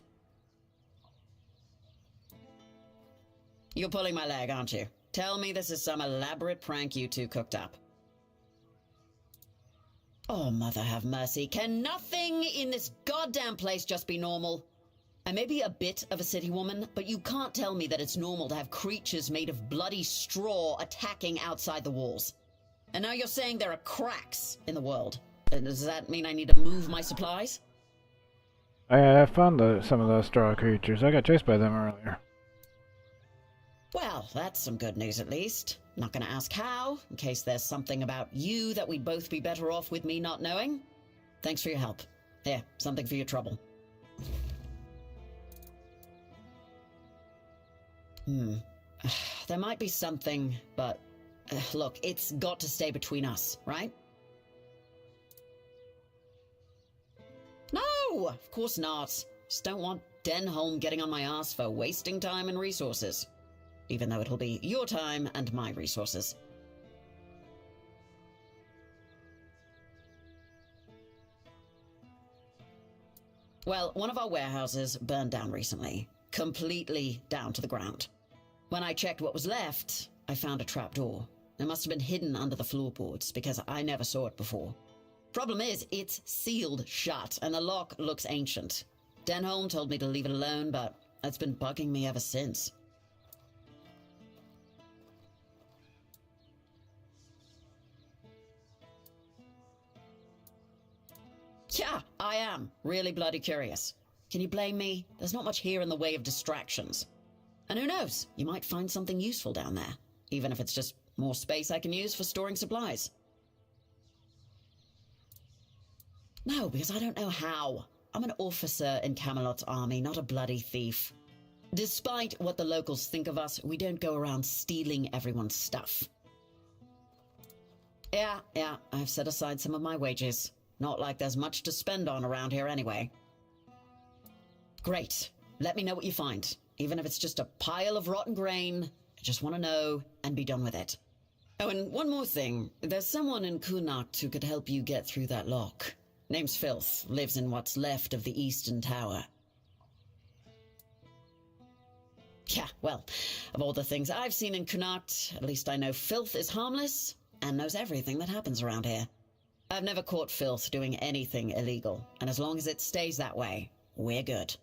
You're pulling my leg, aren't you? Tell me this is some elaborate prank you two cooked up. Oh, mother have mercy. Can nothing in this goddamn place just be normal? I may be a bit of a city woman, but you can't tell me that it's normal to have creatures made of bloody straw attacking outside the walls. And now you're saying there are cracks in the world. Does that mean I need to move my supplies? I found some of those straw creatures. I got chased by them earlier. Well, that's some good news at least. Not gonna ask how, in case there's something about you that we'd both be better off with me not knowing. Thanks for your help. Here, something for your trouble. There might be something, but look, it's got to stay between us, right? No, of course not. Just don't want Denholm getting on my ass for wasting time and resources. Even though it'll be your time and my resources. Well, one of our warehouses burned down recently. Completely down to the ground. When I checked what was left, I found a trapdoor. It must have been hidden under the floorboards, because I never saw it before. Problem is, it's sealed shut, and the lock looks ancient. Denholm told me to leave it alone, but it's been bugging me ever since. Yeah, I am. Really bloody curious. Can you blame me? There's not much here in the way of distractions. And who knows, you might find something useful down there, even if it's just more space I can use for storing supplies. No, because I don't know how. I'm an officer in Camelot's army, not a bloody thief. Despite what the locals think of us, we don't go around stealing everyone's stuff. Yeah, I've set aside some of my wages. Not like there's much to spend on around here anyway. Great. Let me know what you find. Even if it's just a pile of rotten grain, I just want to know and be done with it. Oh, and one more thing. There's someone in Connacht who could help you get through that lock. Name's Filth. Lives in what's left of the Eastern Tower. Yeah, well, of all the things I've seen in Connacht, at least I know Filth is harmless and knows everything that happens around here. I've never caught Filth doing anything illegal, and as long as it stays that way, we're good.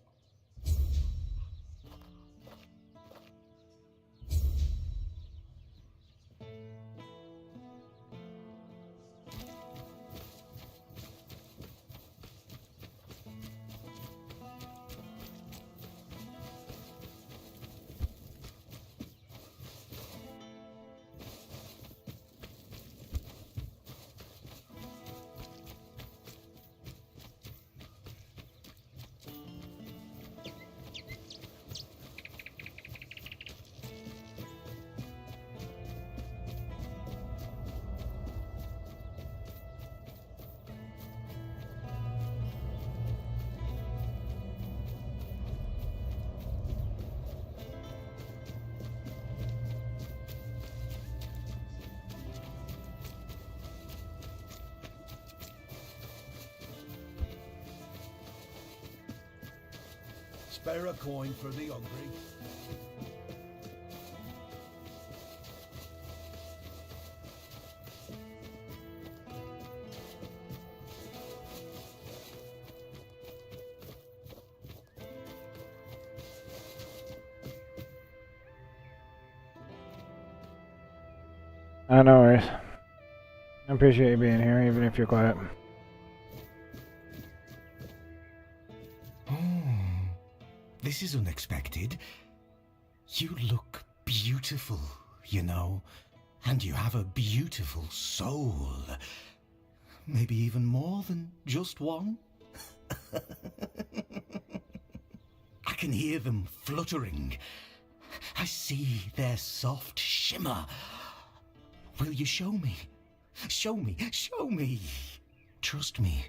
Spare a coin for the hungry. No worries. I appreciate you being here, even if you're quiet. This is unexpected. You look beautiful, you know, and you have a beautiful soul. Maybe even more than just one. I can hear them fluttering. I see their soft shimmer. Will you show me? Show me, show me. Trust me,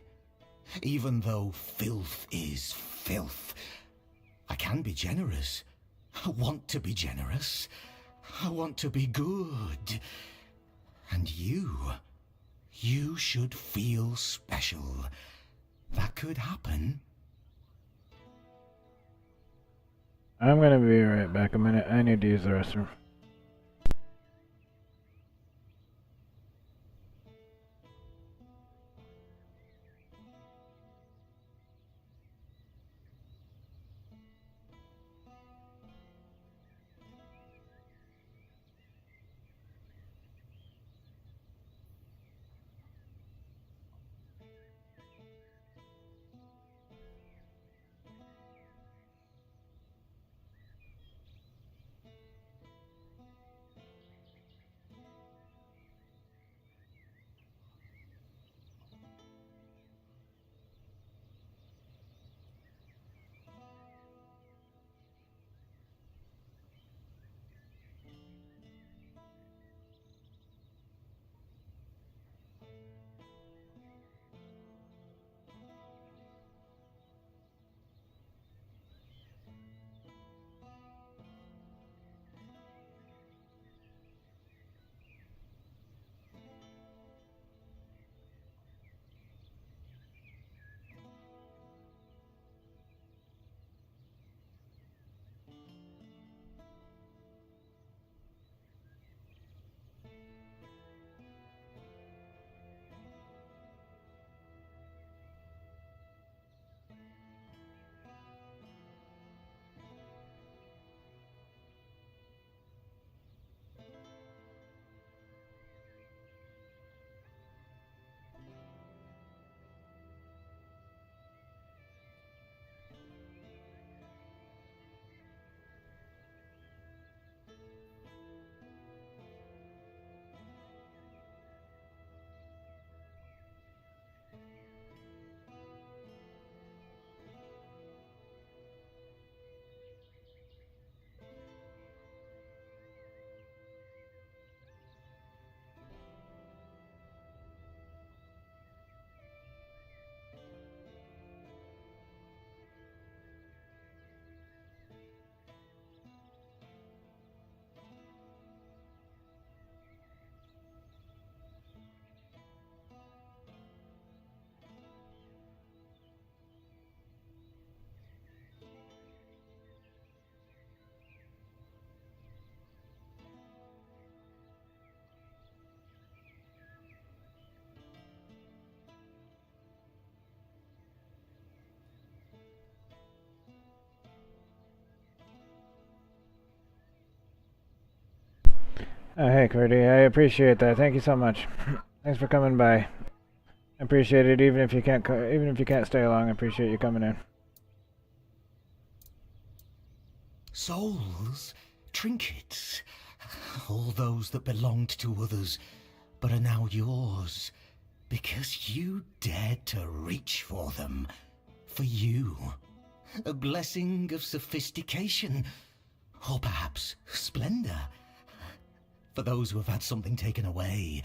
even though filth is filth, I can be generous. I want to be generous. I want to be good. And you should feel special. That could happen. I'm gonna be right back a minute. I need to use the restroom. Oh, hey, Curdy. I appreciate that. Thank you so much. Thanks for coming by. I appreciate it, even if you can't stay long. I appreciate you coming in. Souls, trinkets, all those that belonged to others, but are now yours, because you dared to reach for them. For you. A blessing of sophistication, or perhaps splendor. For those who have had something taken away,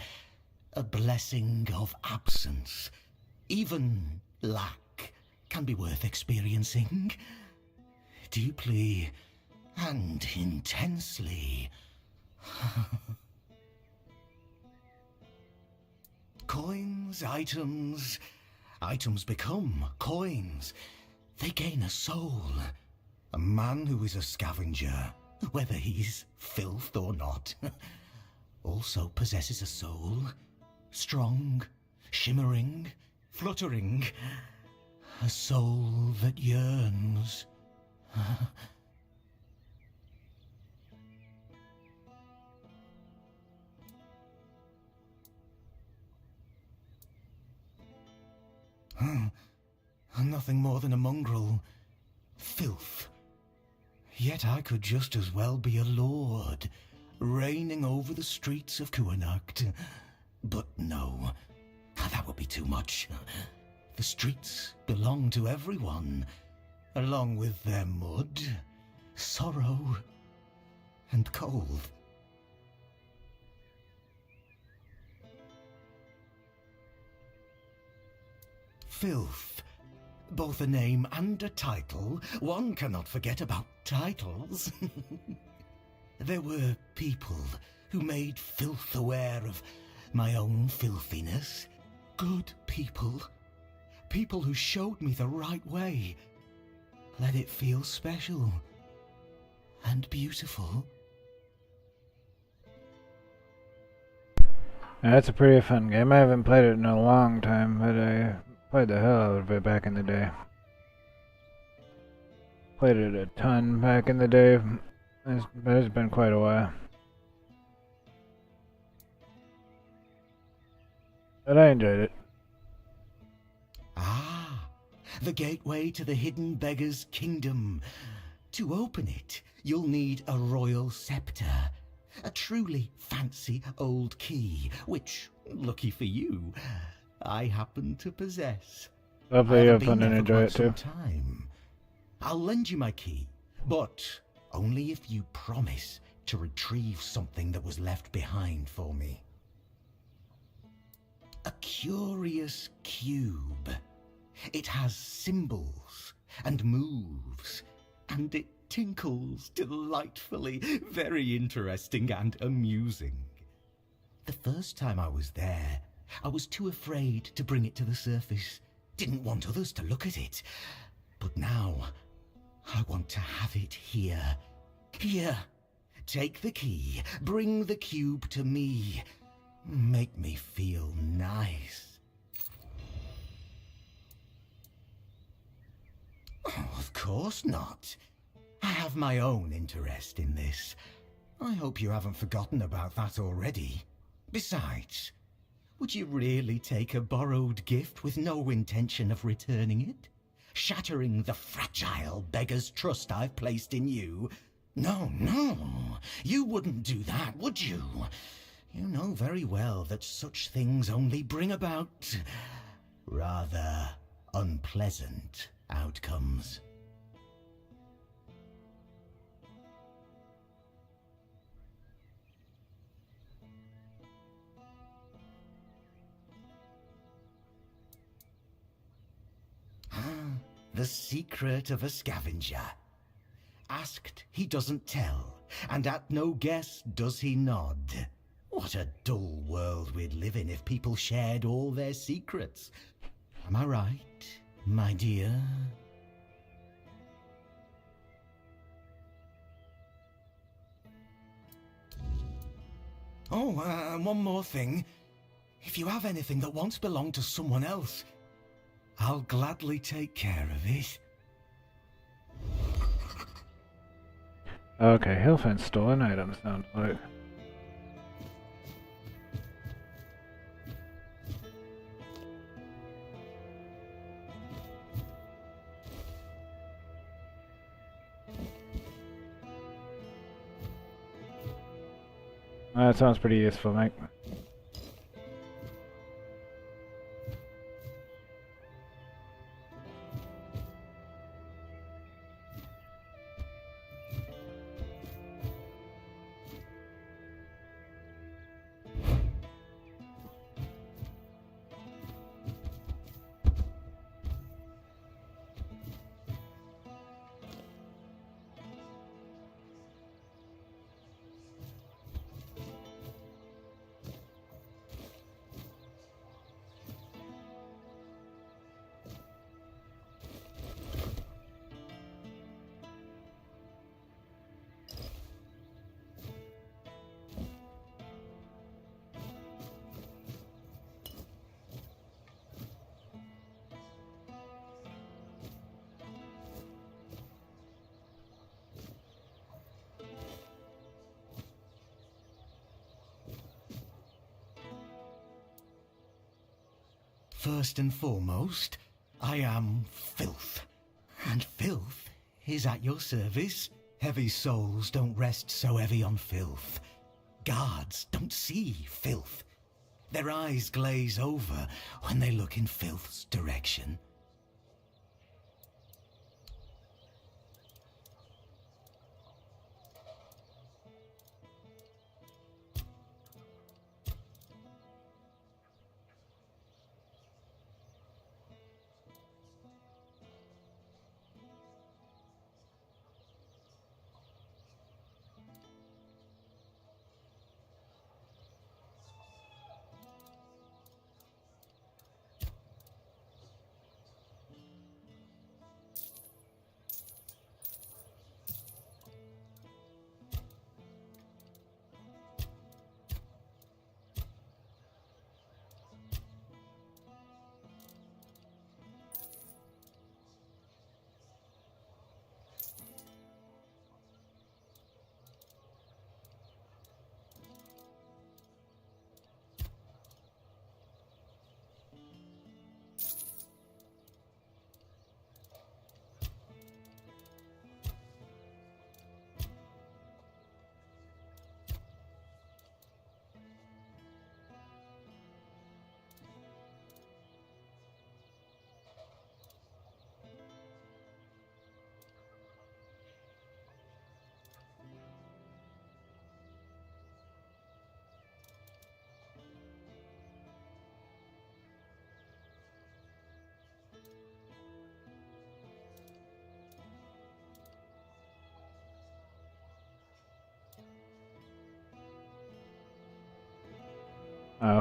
a blessing of absence. Even lack can be worth experiencing. Deeply and intensely. Coins, items become coins. They gain a soul. A man who is a scavenger, whether he's filth or not, also possesses a soul. Strong, shimmering, fluttering. A soul that yearns. Nothing more than a mongrel. Filth. Yet I could just as well be a lord, reigning over the streets of Kuanacht. But no, that would be too much. The streets belong to everyone, along with their mud, sorrow, and cold. Filth. Both a name and a title. One cannot forget about titles. There were people who made filth aware of my own filthiness. Good people. People who showed me the right way. Let it feel special and beautiful. That's a pretty fun game. I haven't played it in a long time, but I played the hell out of it back in the day. Played it a ton back in the day. It's been quite a while. But I enjoyed it. Ah, the gateway to the hidden beggar's kingdom. To open it, you'll need a royal scepter. A truly fancy old key, which, lucky for you, I happen to possess. Hopefully you have fun and enjoy it too. I'll lend you my key, but only if you promise to retrieve something that was left behind for me. A curious cube. It has symbols and moves, and it tinkles delightfully. Very interesting and amusing. The first time I was there, I was too afraid to bring it to the surface. Didn't want others to look at it. But now, I want to have it here. Here. Take the key. Bring the cube to me. Make me feel nice. Oh, of course not. I have my own interest in this. I hope you haven't forgotten about that already. Besides, would you really take a borrowed gift with no intention of returning it? Shattering the fragile beggar's trust I've placed in you? No, no, you wouldn't do that, would you? You know very well that such things only bring about rather unpleasant outcomes. The secret of a scavenger. Asked, he doesn't tell, and at no guess does he nod. What a dull world we'd live in if people shared all their secrets. Am I right, my dear? Oh, one more thing. If you have anything that once belonged to someone else, I'll gladly take care of it. Okay, he'll find stolen items, sounds like. That sounds pretty useful, Mike. First and foremost, I am filth. And filth is at your service. Heavy souls don't rest so heavy on filth. Guards don't see filth. Their eyes glaze over when they look in filth's direction.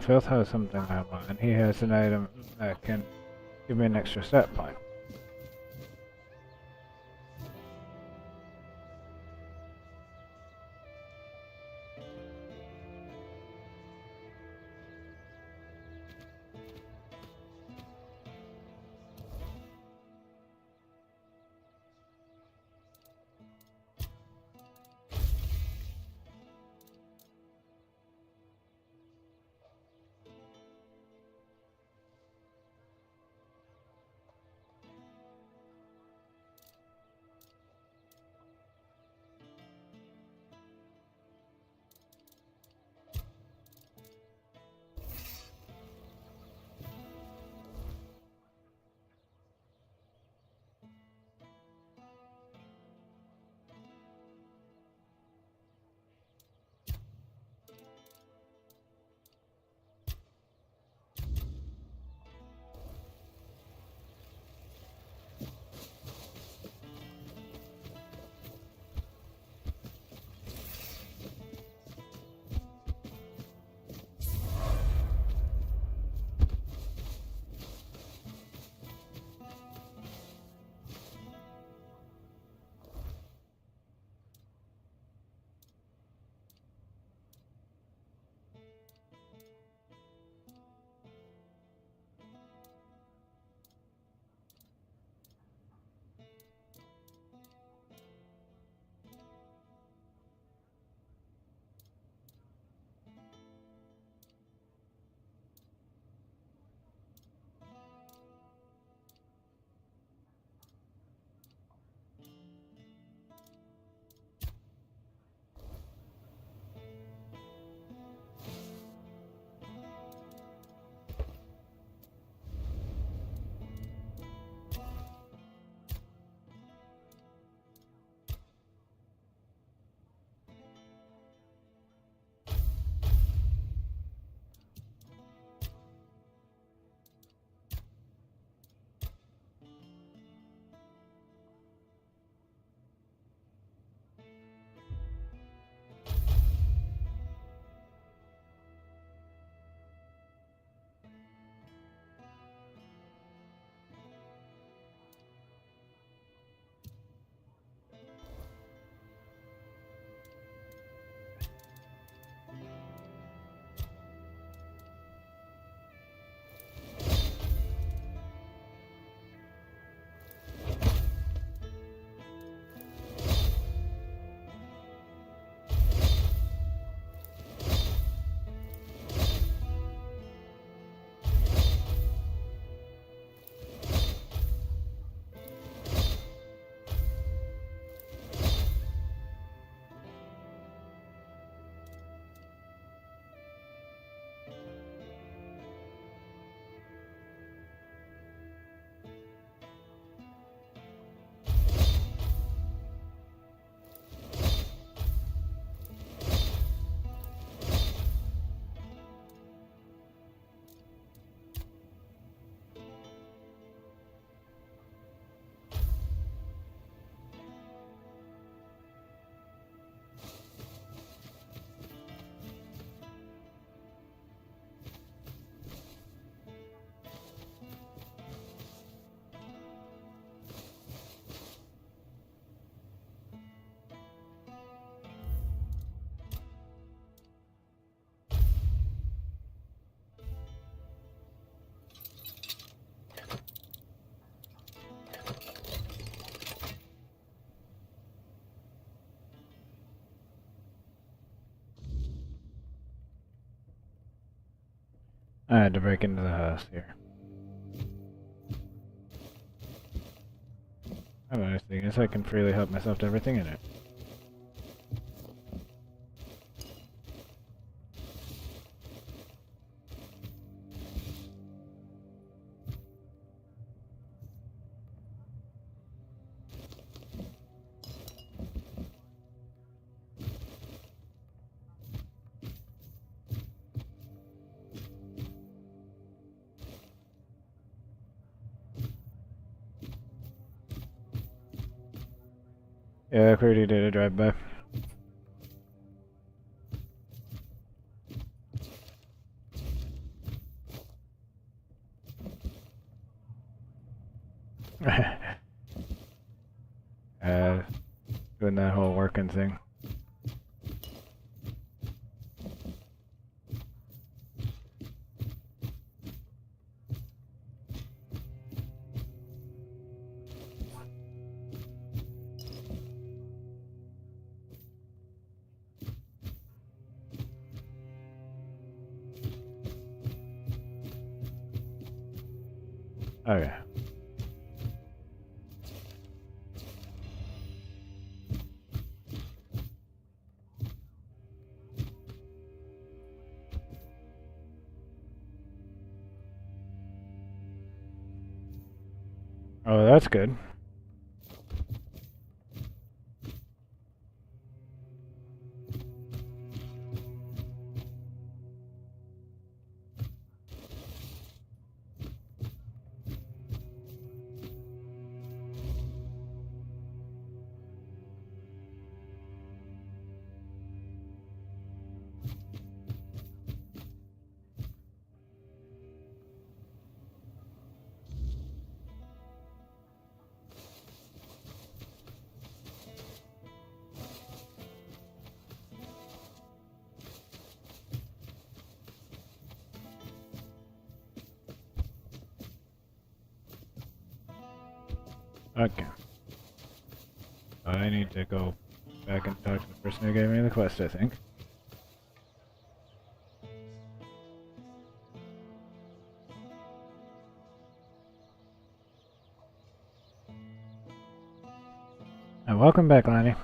Filth has something I want. He has an item that can give me an extra stat point. I had to break into the house here. Oh, I guess I can freely help myself to everything in it. Yeah, I already did a drive-by. Doing that whole working thing. Okay. Oh, that's good. Okay. I need to go back and talk to the person who gave me the quest, I think. And welcome back, Lanny.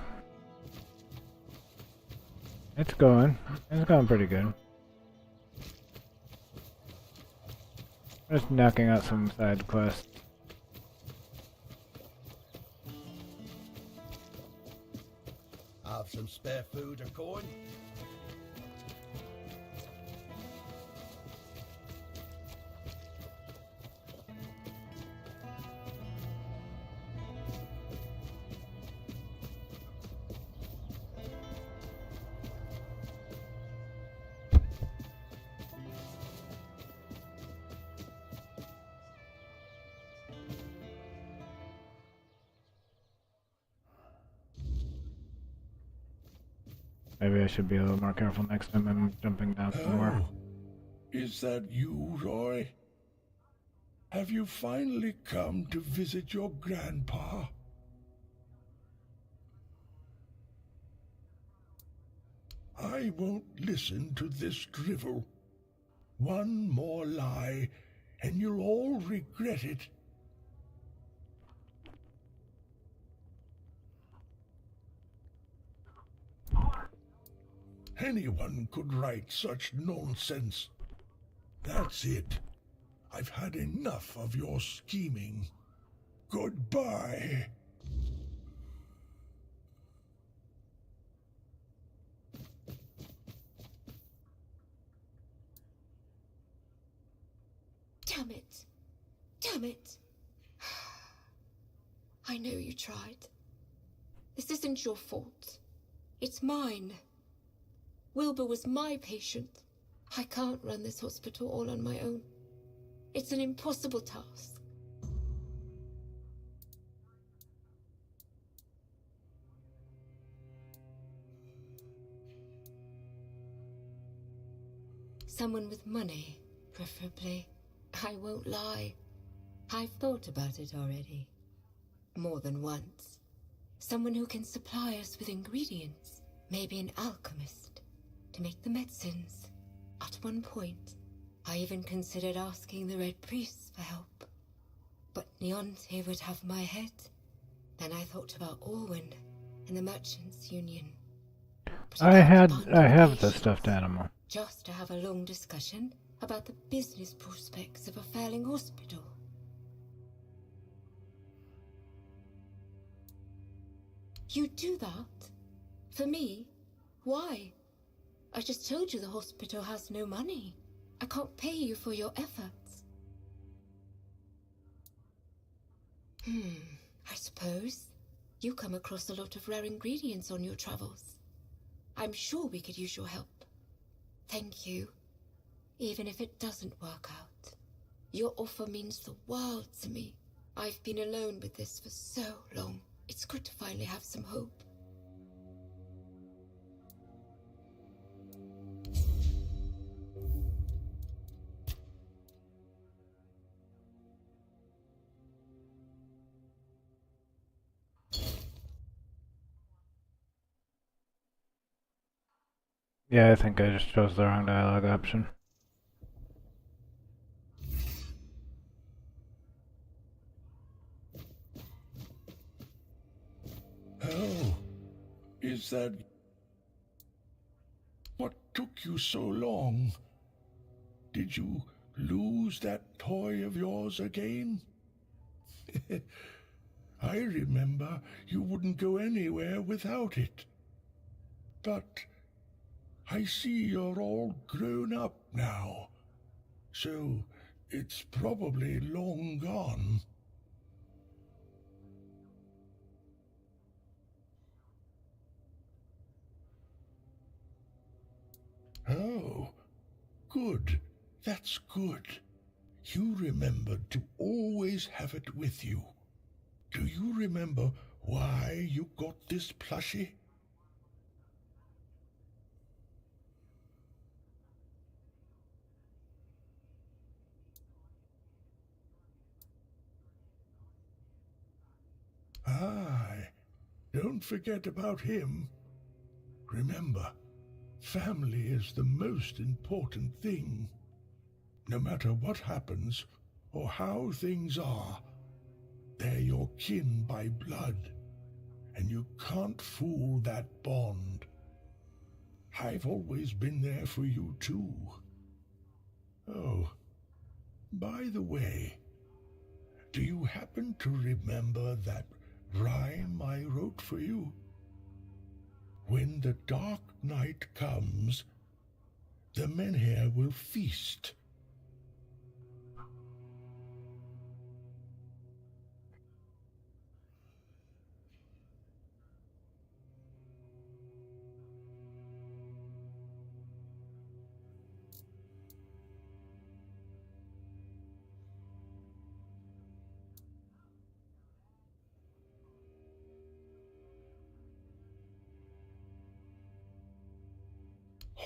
It's going pretty good. Just knocking out some side quests. Have some spare food or coin? Maybe I should be a little more careful next time I'm jumping down somewhere. Oh, is that you, Roy? Have you finally come to visit your grandpa? I won't listen to this drivel. One more lie, and you'll all regret it. Anyone could write such nonsense. That's it. I've had enough of your scheming. Goodbye. Damn it. Damn it. I know you tried. This isn't your fault. It's mine. Wilbur was my patient. I can't run this hospital all on my own. It's an impossible task. Someone with money, preferably. I won't lie. I've thought about it already. More than once. Someone who can supply us with ingredients. Maybe an alchemist to make the medicines. At one point, I even considered asking the Red Priests for help. But Neonte would have my head. Then I thought about Orwin and the Merchants' Union. I have the stuffed animal. Just to have a long discussion about the business prospects of a failing hospital. You do that? For me? Why? I just told you the hospital has no money. I can't pay you for your efforts. I suppose you come across a lot of rare ingredients on your travels. I'm sure we could use your help. Thank you. Even if it doesn't work out. Your offer means the world to me. I've been alone with this for so long. It's good to finally have some hope. Yeah, I think I just chose the wrong dialogue option. Oh, is that... What took you so long? Did you lose that toy of yours again? I remember you wouldn't go anywhere without it. But I see you're all grown up now, so it's probably long gone. Oh, good. That's good. You remembered to always have it with you. Do you remember why you got this plushie? Aye, don't forget about him. Remember, family is the most important thing. No matter what happens or how things are, they're your kin by blood, and you can't fool that bond. I've always been there for you too. Oh, by the way, do you happen to remember that rhyme I wrote for you? When the dark night comes, the menhir will feast.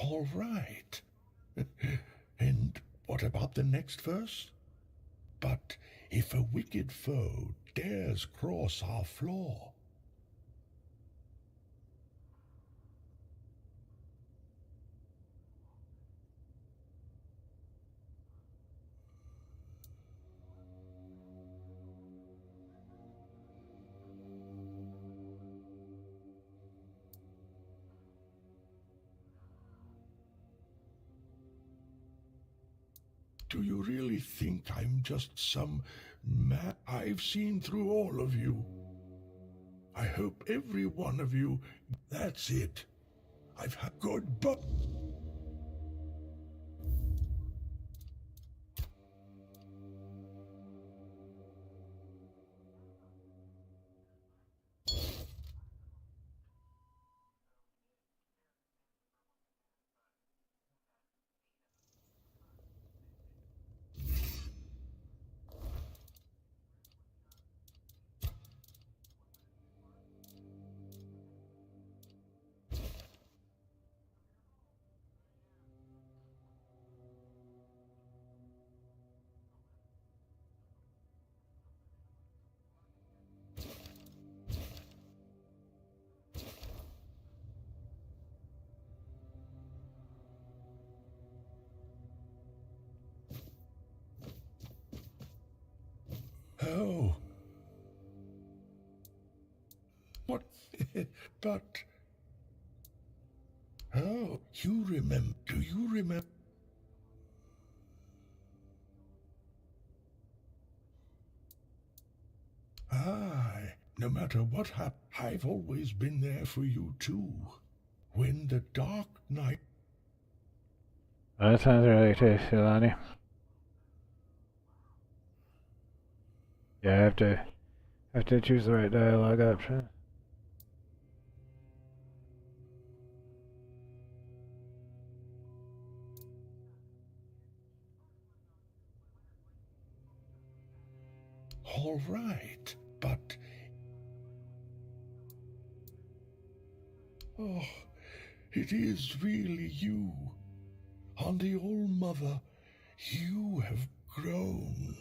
All right. And what about the next verse? But if a wicked foe dares cross our floor, do you really think I'm just some man? I've seen through all of you. I hope every one of you... That's it. I've had good but... Oh. What? But... Oh, you remember... Do you remember... Aye, no matter what happens, I've always been there for you too. When the dark night... Oh, that sounds really tasty, Lonnie. Yeah, I have to choose the right dialogue option. All right, but... Oh, it is really you. On the Old Mother, you have grown.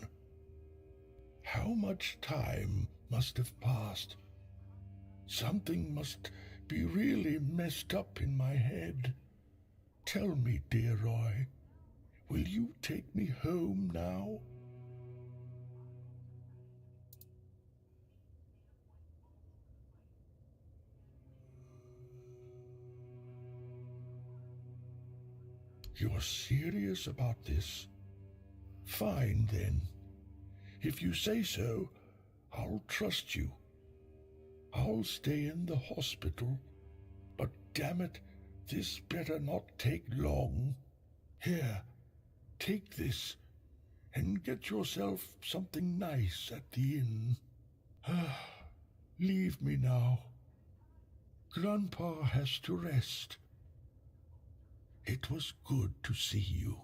How much time must have passed? Something must be really messed up in my head. Tell me, dear Roy, will you take me home now? You're serious about this? Fine, then. If you say so, I'll trust you. I'll stay in the hospital, but damn it, this better not take long. Here, take this, and get yourself something nice at the inn. Leave me now. Grandpa has to rest. It was good to see you.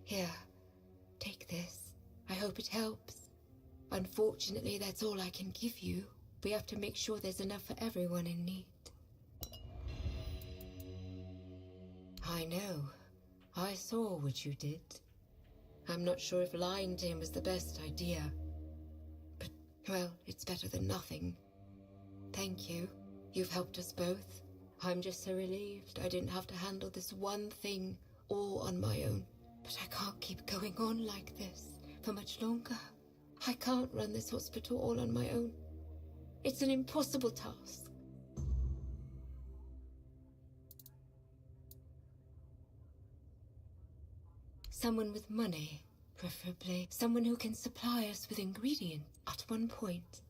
Here, take this. I hope it helps. Unfortunately, that's all I can give you. We have to make sure there's enough for everyone in need. I know. I saw what you did. I'm not sure if lying to him was the best idea. But, well, it's better than nothing. Thank you. You've helped us both. I'm just so relieved I didn't have to handle this one thing all on my own. But I can't keep going on like this for much longer. I can't run this hospital all on my own. It's an impossible task. Someone with money, preferably. Someone who can supply us with ingredients. At one point,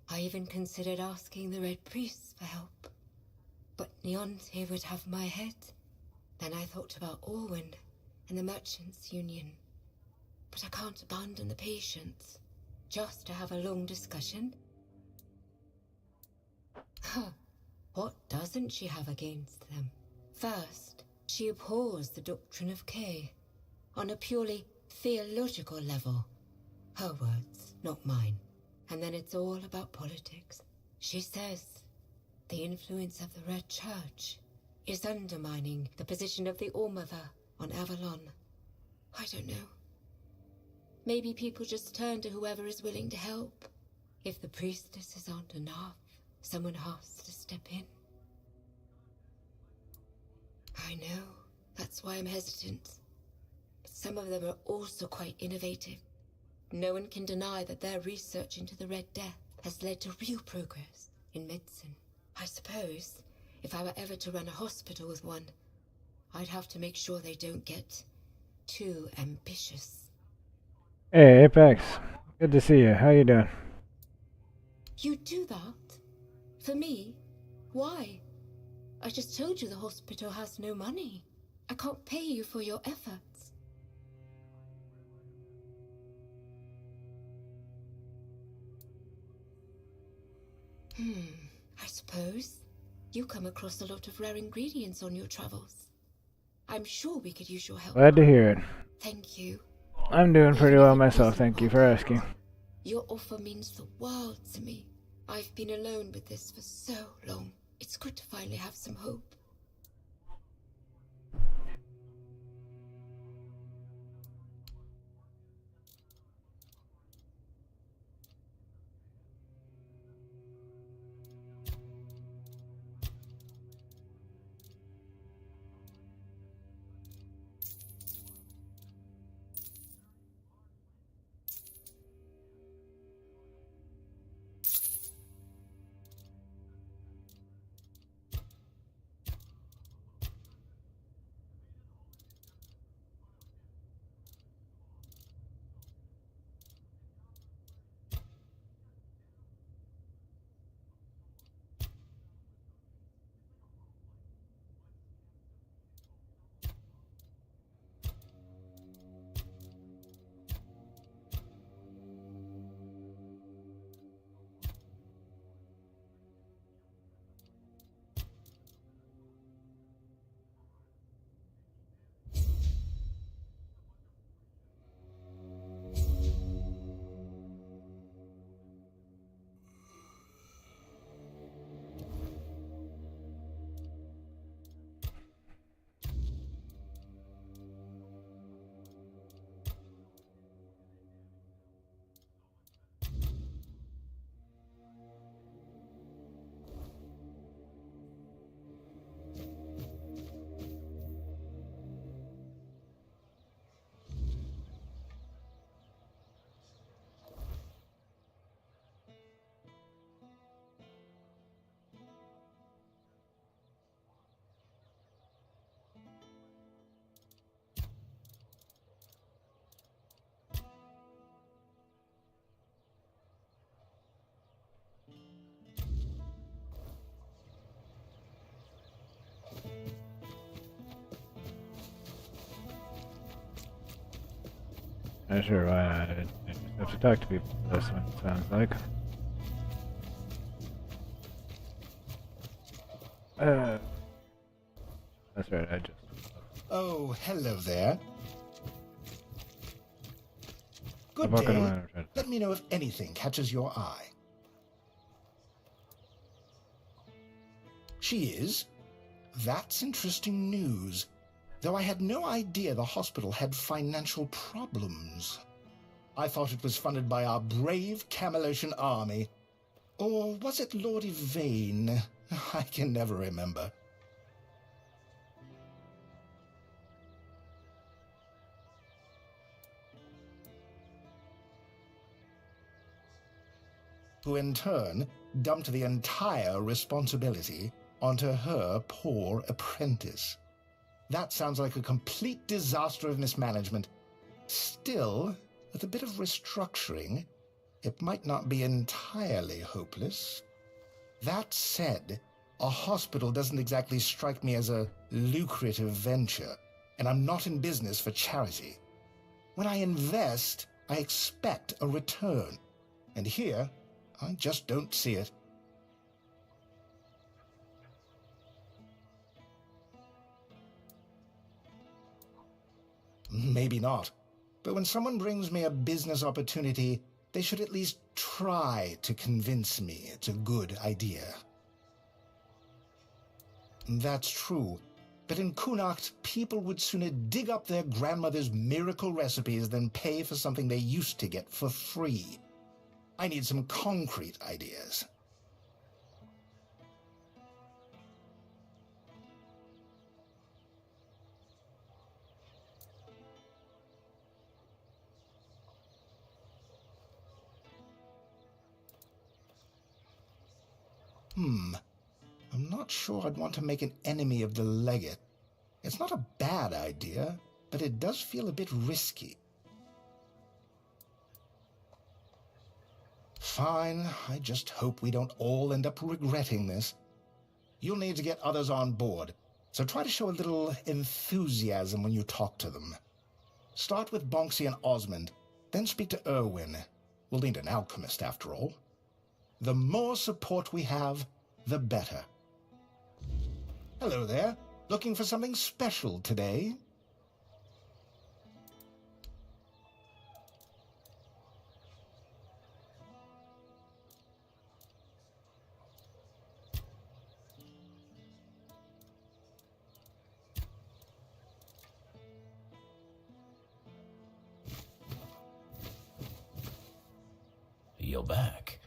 I even considered asking the Red Priests for help. But Neonte would have my head. Then I thought about Orwin and the Merchants' Union. But I can't abandon the patients just to have a long discussion. Huh. What doesn't she have against them? First, she abhors the doctrine of K on a purely theological level. Her words, not mine. And then it's all about politics. She says the influence of the Red Church is undermining the position of the All-Mother on Avalon. I don't know. Maybe people just turn to whoever is willing to help. If the priestesses aren't enough, someone has to step in. I know. That's why I'm hesitant. But some of them are also quite innovative. No one can deny that their research into the Red Death has led to real progress in medicine. I suppose if I were ever to run a hospital with one, I'd have to make sure they don't get too ambitious. Hey, Apex. Good to see you. How you doing? You do that? For me? Why? I just told you the hospital has no money. I can't pay you for your efforts. I suppose you come across a lot of rare ingredients on your travels. I'm sure we could use your help. Glad to hear it. Thank you. I'm doing pretty well myself, thank you for asking. Your offer means the world to me. I've been alone with this for so long. It's good to finally have some hope. Not sure why I just have to talk to people for this one, it sounds like. That's right, I just... Oh, hello there. Good I'm walking day. around. Let me know if anything catches your eye. She is? That's interesting news. Though I had no idea the hospital had financial problems. I thought it was funded by our brave Camelosian army. Or was it Lord Yvain? I can never remember. Who in turn dumped the entire responsibility onto her poor apprentice. That sounds like a complete disaster of mismanagement. Still, with a bit of restructuring, it might not be entirely hopeless. That said, a hospital doesn't exactly strike me as a lucrative venture, and I'm not in business for charity. When I invest, I expect a return, and here, I just don't see it. Maybe not. But when someone brings me a business opportunity, they should at least try to convince me it's a good idea. That's true. But in Connacht, people would sooner dig up their grandmother's miracle recipes than pay for something they used to get for free. I need some concrete ideas. I'm not sure I'd want to make an enemy of the legate. It's not a bad idea, but it does feel a bit risky. Fine, I just hope we don't all end up regretting this. You'll need to get others on board, so try to show a little enthusiasm when you talk to them. Start with Bonksy and Osmond, then speak to Erwin. We'll need an alchemist after all. The more support we have, the better. Hello there. Looking for something special today? You're back.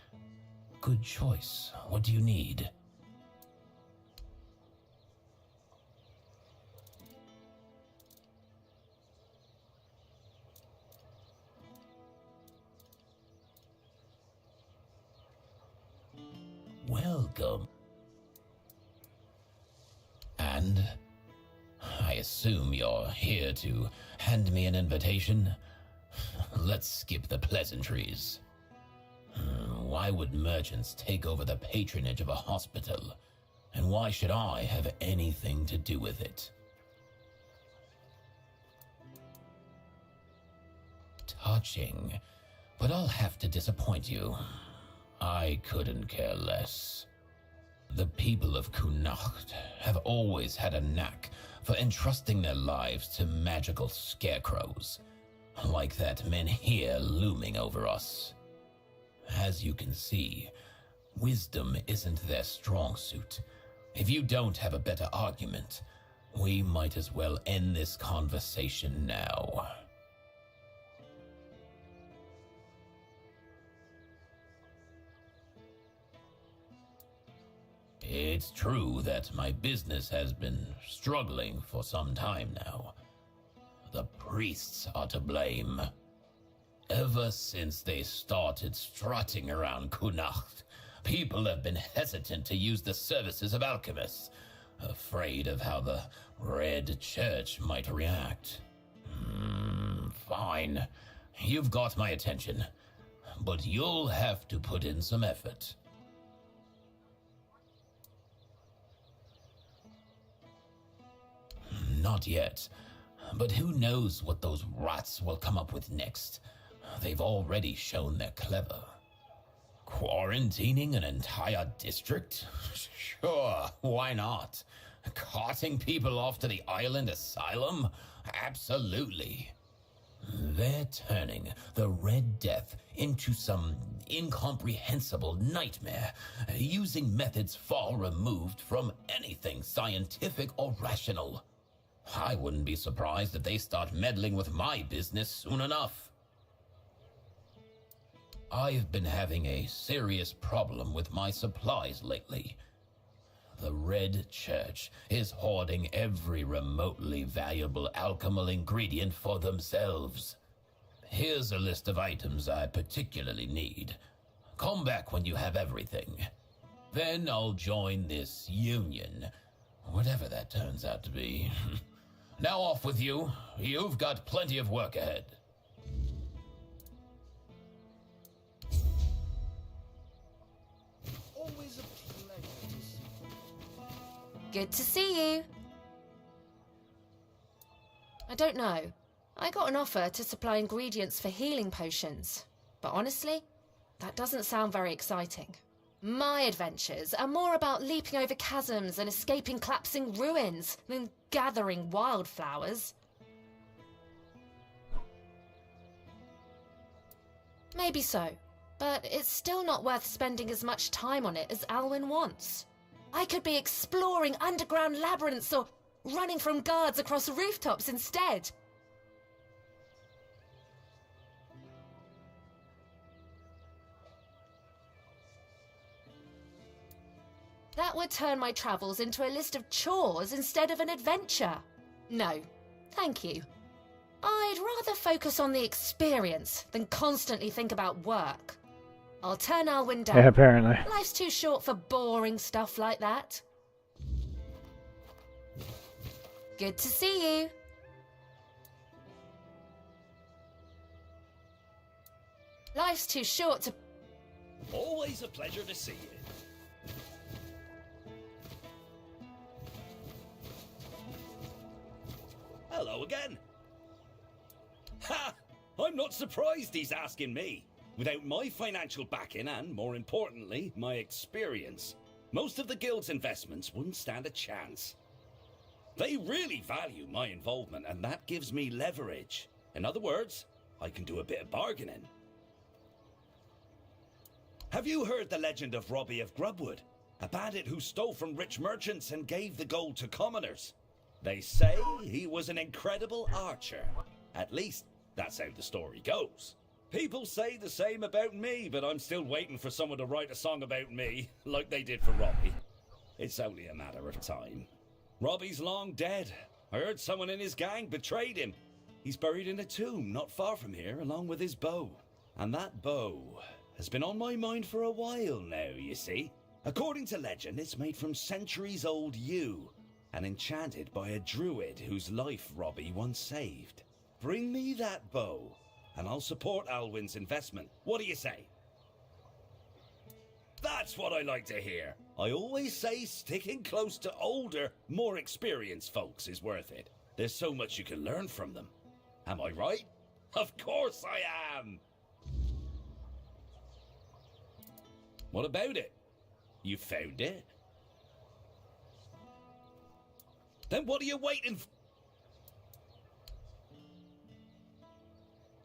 Good choice. What do you need? Welcome. And I assume you're here to hand me an invitation? Let's skip the pleasantries. Why would merchants take over the patronage of a hospital? And why should I have anything to do with it? Touching, but I'll have to disappoint you. I couldn't care less. The people of Connacht have always had a knack for entrusting their lives to magical scarecrows, like that men here looming over us. As you can see, wisdom isn't their strong suit. If you don't have a better argument, we might as well end this conversation now. It's true that my business has been struggling for some time now. The priests are to blame. Ever since they started strutting around Connacht, people have been hesitant to use the services of alchemists, afraid of how the Red Church might react. Fine. You've got my attention, but you'll have to put in some effort. Not yet, But who knows what those rats will come up with next? They've already shown they're clever. Quarantining an entire district? Sure, why not? Carting people off to the island asylum? Absolutely. They're turning the Red Death into some incomprehensible nightmare, using methods far removed from anything scientific or rational. I wouldn't be surprised if they start meddling with my business soon enough. I've been having a serious problem with my supplies lately. The Red Church is hoarding every remotely valuable alchemical ingredient for themselves. Here's a list of items I particularly need. Come back when you have everything. Then I'll join this union, whatever that turns out to be. Now off with you. You've got plenty of work ahead. Always a pleasure to see you. Good to see you. I don't know. I got an offer to supply ingredients for healing potions. But honestly, that doesn't sound very exciting. My adventures are more about leaping over chasms and escaping collapsing ruins than gathering wildflowers. Maybe so, but it's still not worth spending as much time on it as Alwyn wants. I could be exploring underground labyrinths or running from guards across rooftops instead. That would turn my travels into a list of chores instead of an adventure. No, thank you. I'd rather focus on the experience than constantly think about work. I'll turn Alwyn down. Yeah, apparently. Life's too short for boring stuff like that. Good to see you. Life's too short to... Always a pleasure to see you. Hello again. Ha! I'm not surprised he's asking me. Without my financial backing and, more importantly, my experience, most of the guild's investments wouldn't stand a chance. They really value my involvement, and that gives me leverage. In other words, I can do a bit of bargaining. Have you heard the legend of Robbie of Grubwood? A bandit who stole from rich merchants and gave the gold to commoners. They say he was an incredible archer. At least, that's how the story goes. People say the same about me, but I'm still waiting for someone to write a song about me, like they did for Robbie. It's only a matter of time. Robbie's long dead. I heard someone in his gang betrayed him. He's buried in a tomb not far from here, along with his bow. And that bow has been on my mind for a while now, you see. According to legend, it's made from centuries-old yew, and enchanted by a druid whose life Robbie once saved. Bring me that bow, and I'll support Alwyn's investment. What do you say? That's what I like to hear. I always say sticking close to older, more experienced folks is worth it. There's so much you can learn from them. Am I right? Of course I am! What about it? You found it? Then what are you waiting for?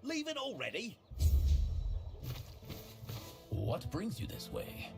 Leave it already? What brings you this way?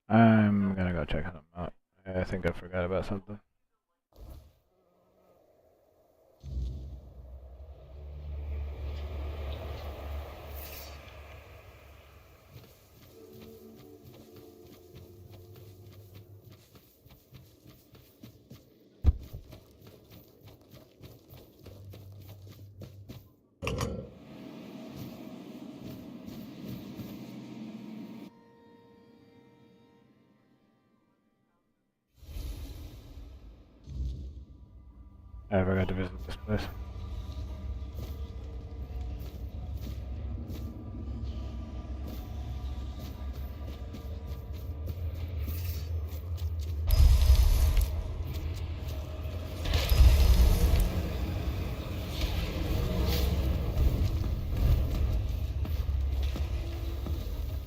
I'm gonna go check them out. I think I forgot about something. I forgot to visit this place.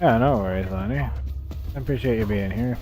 Yeah, no worries, Lonnie. I appreciate you being here.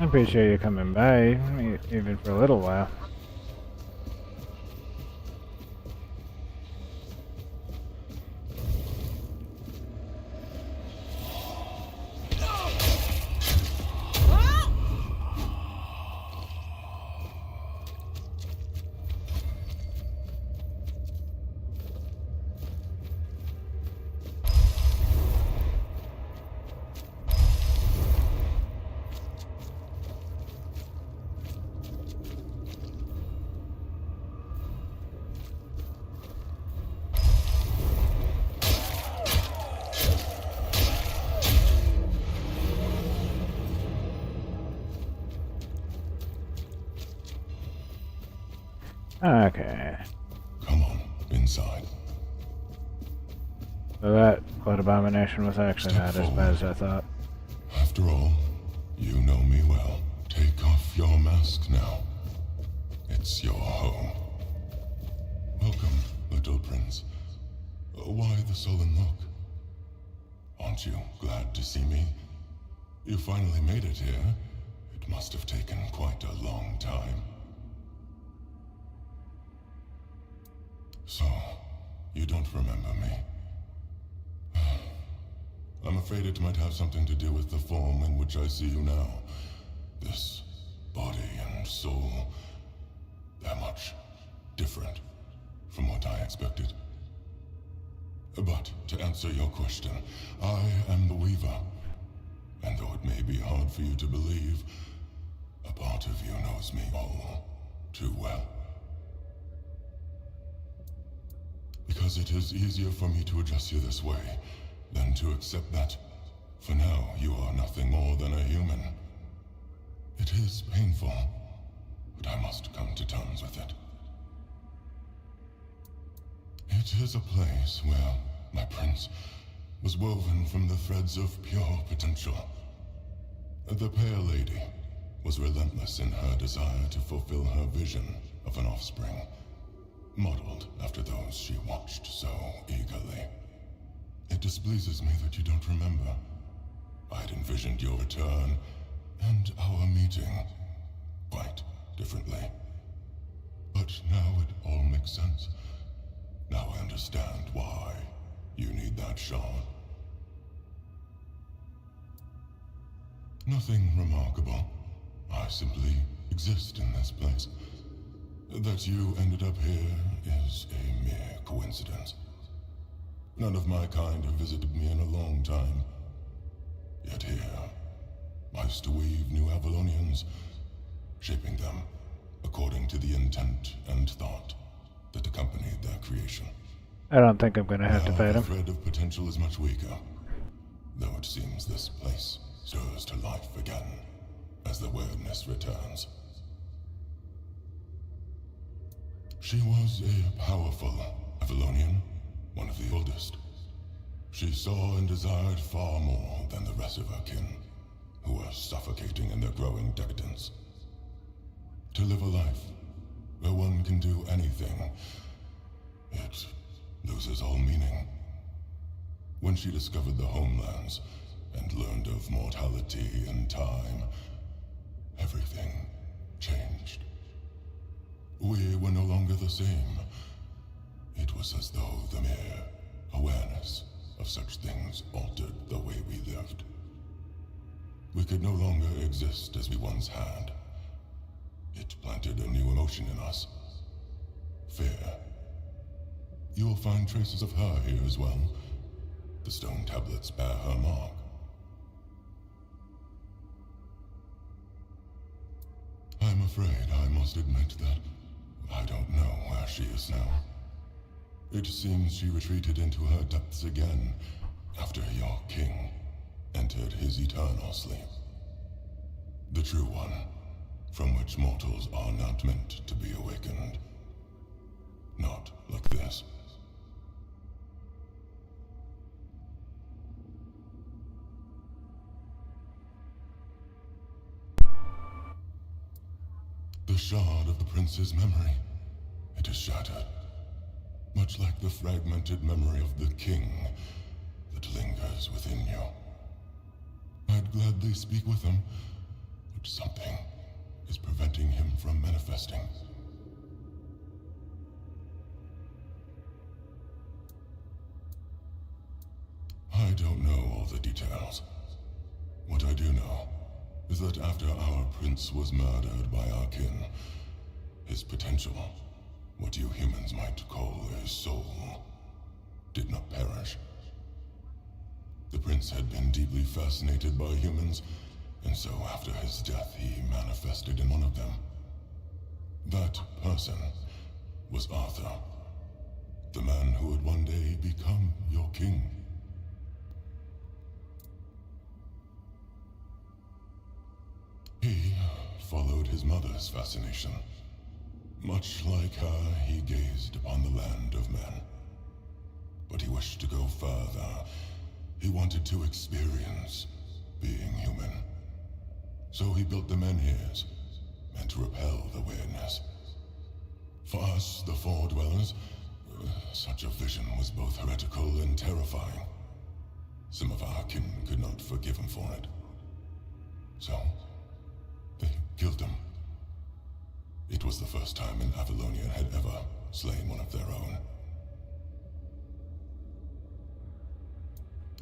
I appreciate you coming by, even for a little while. Okay. Come on, inside. So that blood abomination was actually not as bad as I thought. After all, you know me well. Take off your mask now. It's your home. Welcome, little prince. Why the sullen look? Aren't you glad to see me? You finally made it here. It must have taken quite a long time. So, you don't remember me? I'm afraid it might have something to do with the form in which I see you now. This body and soul, they're much different from what I expected. But to answer your question, I am the Weaver. And though it may be hard for you to believe, a part of you knows me all too well. Because it is easier for me to address you this way than to accept that, for now, you are nothing more than a human. It is painful, but I must come to terms with it. It is a place where my prince was woven from the threads of pure potential. The Pale Lady was relentless in her desire to fulfill her vision of an offspring, modeled after those she watched so eagerly. It displeases me that you don't remember. I'd envisioned your return and our meeting quite differently. But now it all makes sense. Now I understand why you need that shard. Nothing remarkable. I simply exist in this place. That you ended up here is a mere coincidence. None of my kind have visited me in a long time. Yet here, I used to weave new Avalonians, shaping them according to the intent and thought that accompanied their creation. I don't think I'm gonna have to fight The him. thread of potential is much weaker, though it seems this place stirs to life again as the awareness returns. She was a powerful Avalonian, one of the oldest. She saw and desired far more than the rest of her kin, who were suffocating in their growing decadence. To live a life where one can do anything, it loses all meaning. When she discovered the homelands and learned of mortality and time, everything changed. We were no longer the same. It was as though the mere awareness of such things altered the way we lived. We could no longer exist as we once had. It planted a new emotion in us. Fear. You'll find traces of her here as well. The stone tablets bear her mark. I'm afraid I must admit that I don't know where she is now. It seems she retreated into her depths again after your king entered his eternal sleep. The true one, from which mortals are not meant to be awakened. Not like this. The shard of the prince's memory. It is shattered. Much like the fragmented memory of the king that lingers within you. I'd gladly speak with him, but something is preventing him from manifesting. I don't know all the details. What I do know is that after our prince was murdered by our kin, his potential, what you humans might call a soul, did not perish. The prince had been deeply fascinated by humans, and so after his death he manifested in one of them. That person was Arthur, the man who would one day become your king. He followed his mother's fascination. Much like her, he gazed upon the land of men. But he wished to go further. He wanted to experience being human. So he built the menhirs, meant to repel the weirdness. For us, the Four Dwellers, such a vision was both heretical and terrifying. Some of our kin could not forgive him for it. So, they killed him. It was the first time an Avalonian had ever slain one of their own.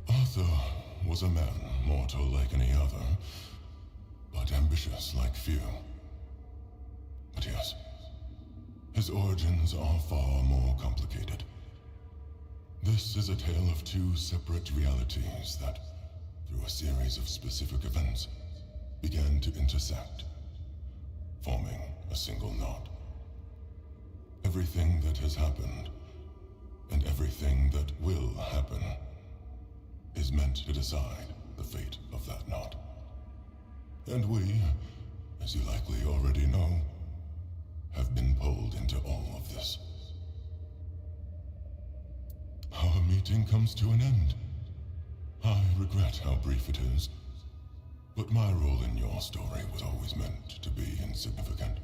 Arthur was a man mortal like any other, but ambitious like few. But yes, his origins are far more complicated. This is a tale of two separate realities that, through a series of specific events, began to intersect, forming a single knot. Everything that has happened, and everything that will happen, is meant to decide the fate of that knot. And we, as you likely already know, have been pulled into all of this. Our meeting comes to an end. I regret how brief it is, but my role in your story was always meant to be insignificant.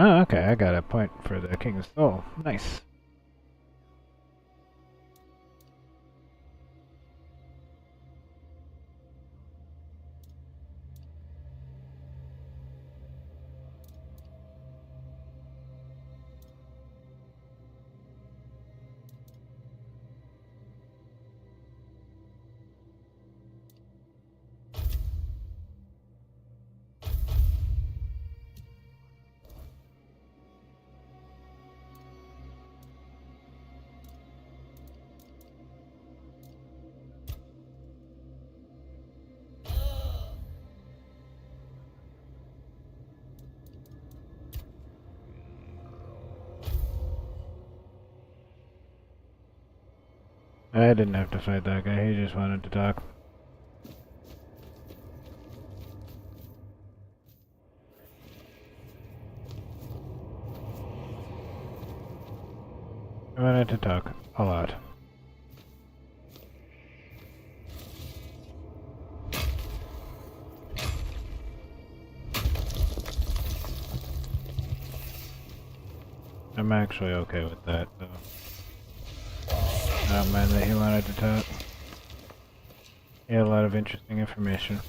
Oh, okay, I got a point for the King's Soul. Nice. I didn't have to fight that guy, he just wanted to talk. I wanted to talk a lot. I'm actually okay with that, though. I don't mind that he wanted to talk. He had a lot of interesting information.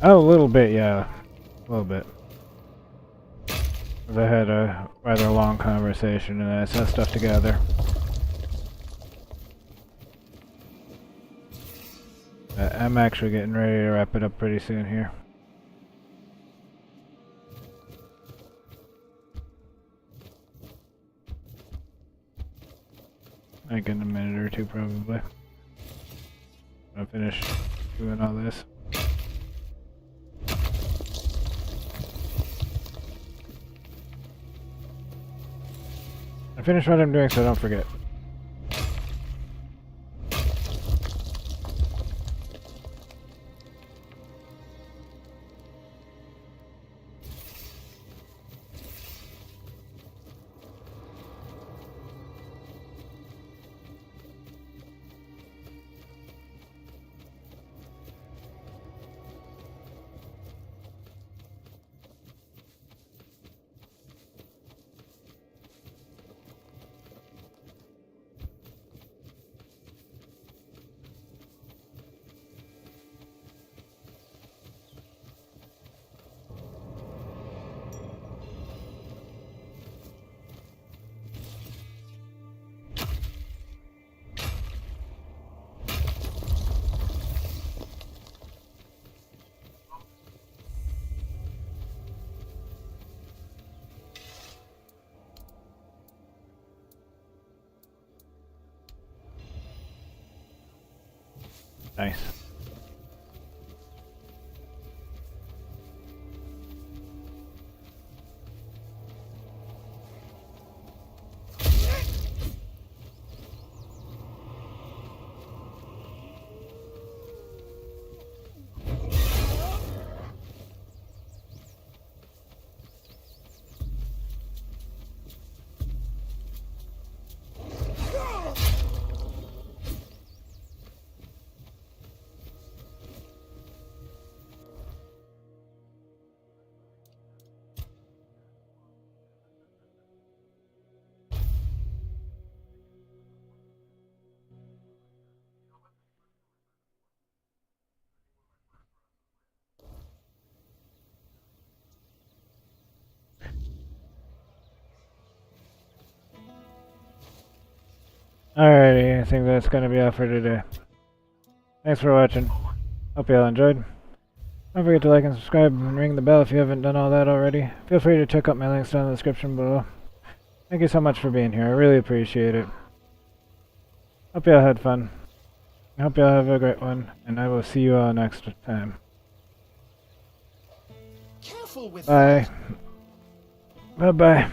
Oh, a little bit, yeah. A little bit. 'Cause I had a rather long conversation and I saw stuff together. I'm actually getting ready to wrap it up pretty soon here. Like in a minute or two, probably. I'll finish doing all this. I finish what I'm doing so I don't forget. Nice. Alrighty, I think that's gonna be all for today. Thanks for watching. Hope you all enjoyed. Don't forget to like and subscribe and ring the bell if you haven't done all that already. Feel free to check out my links down in the description below. Thank you so much for being here. I really appreciate it. Hope you all had fun. I hope you all have a great one, and I will see you all next time. Careful with Bye. Bye-bye.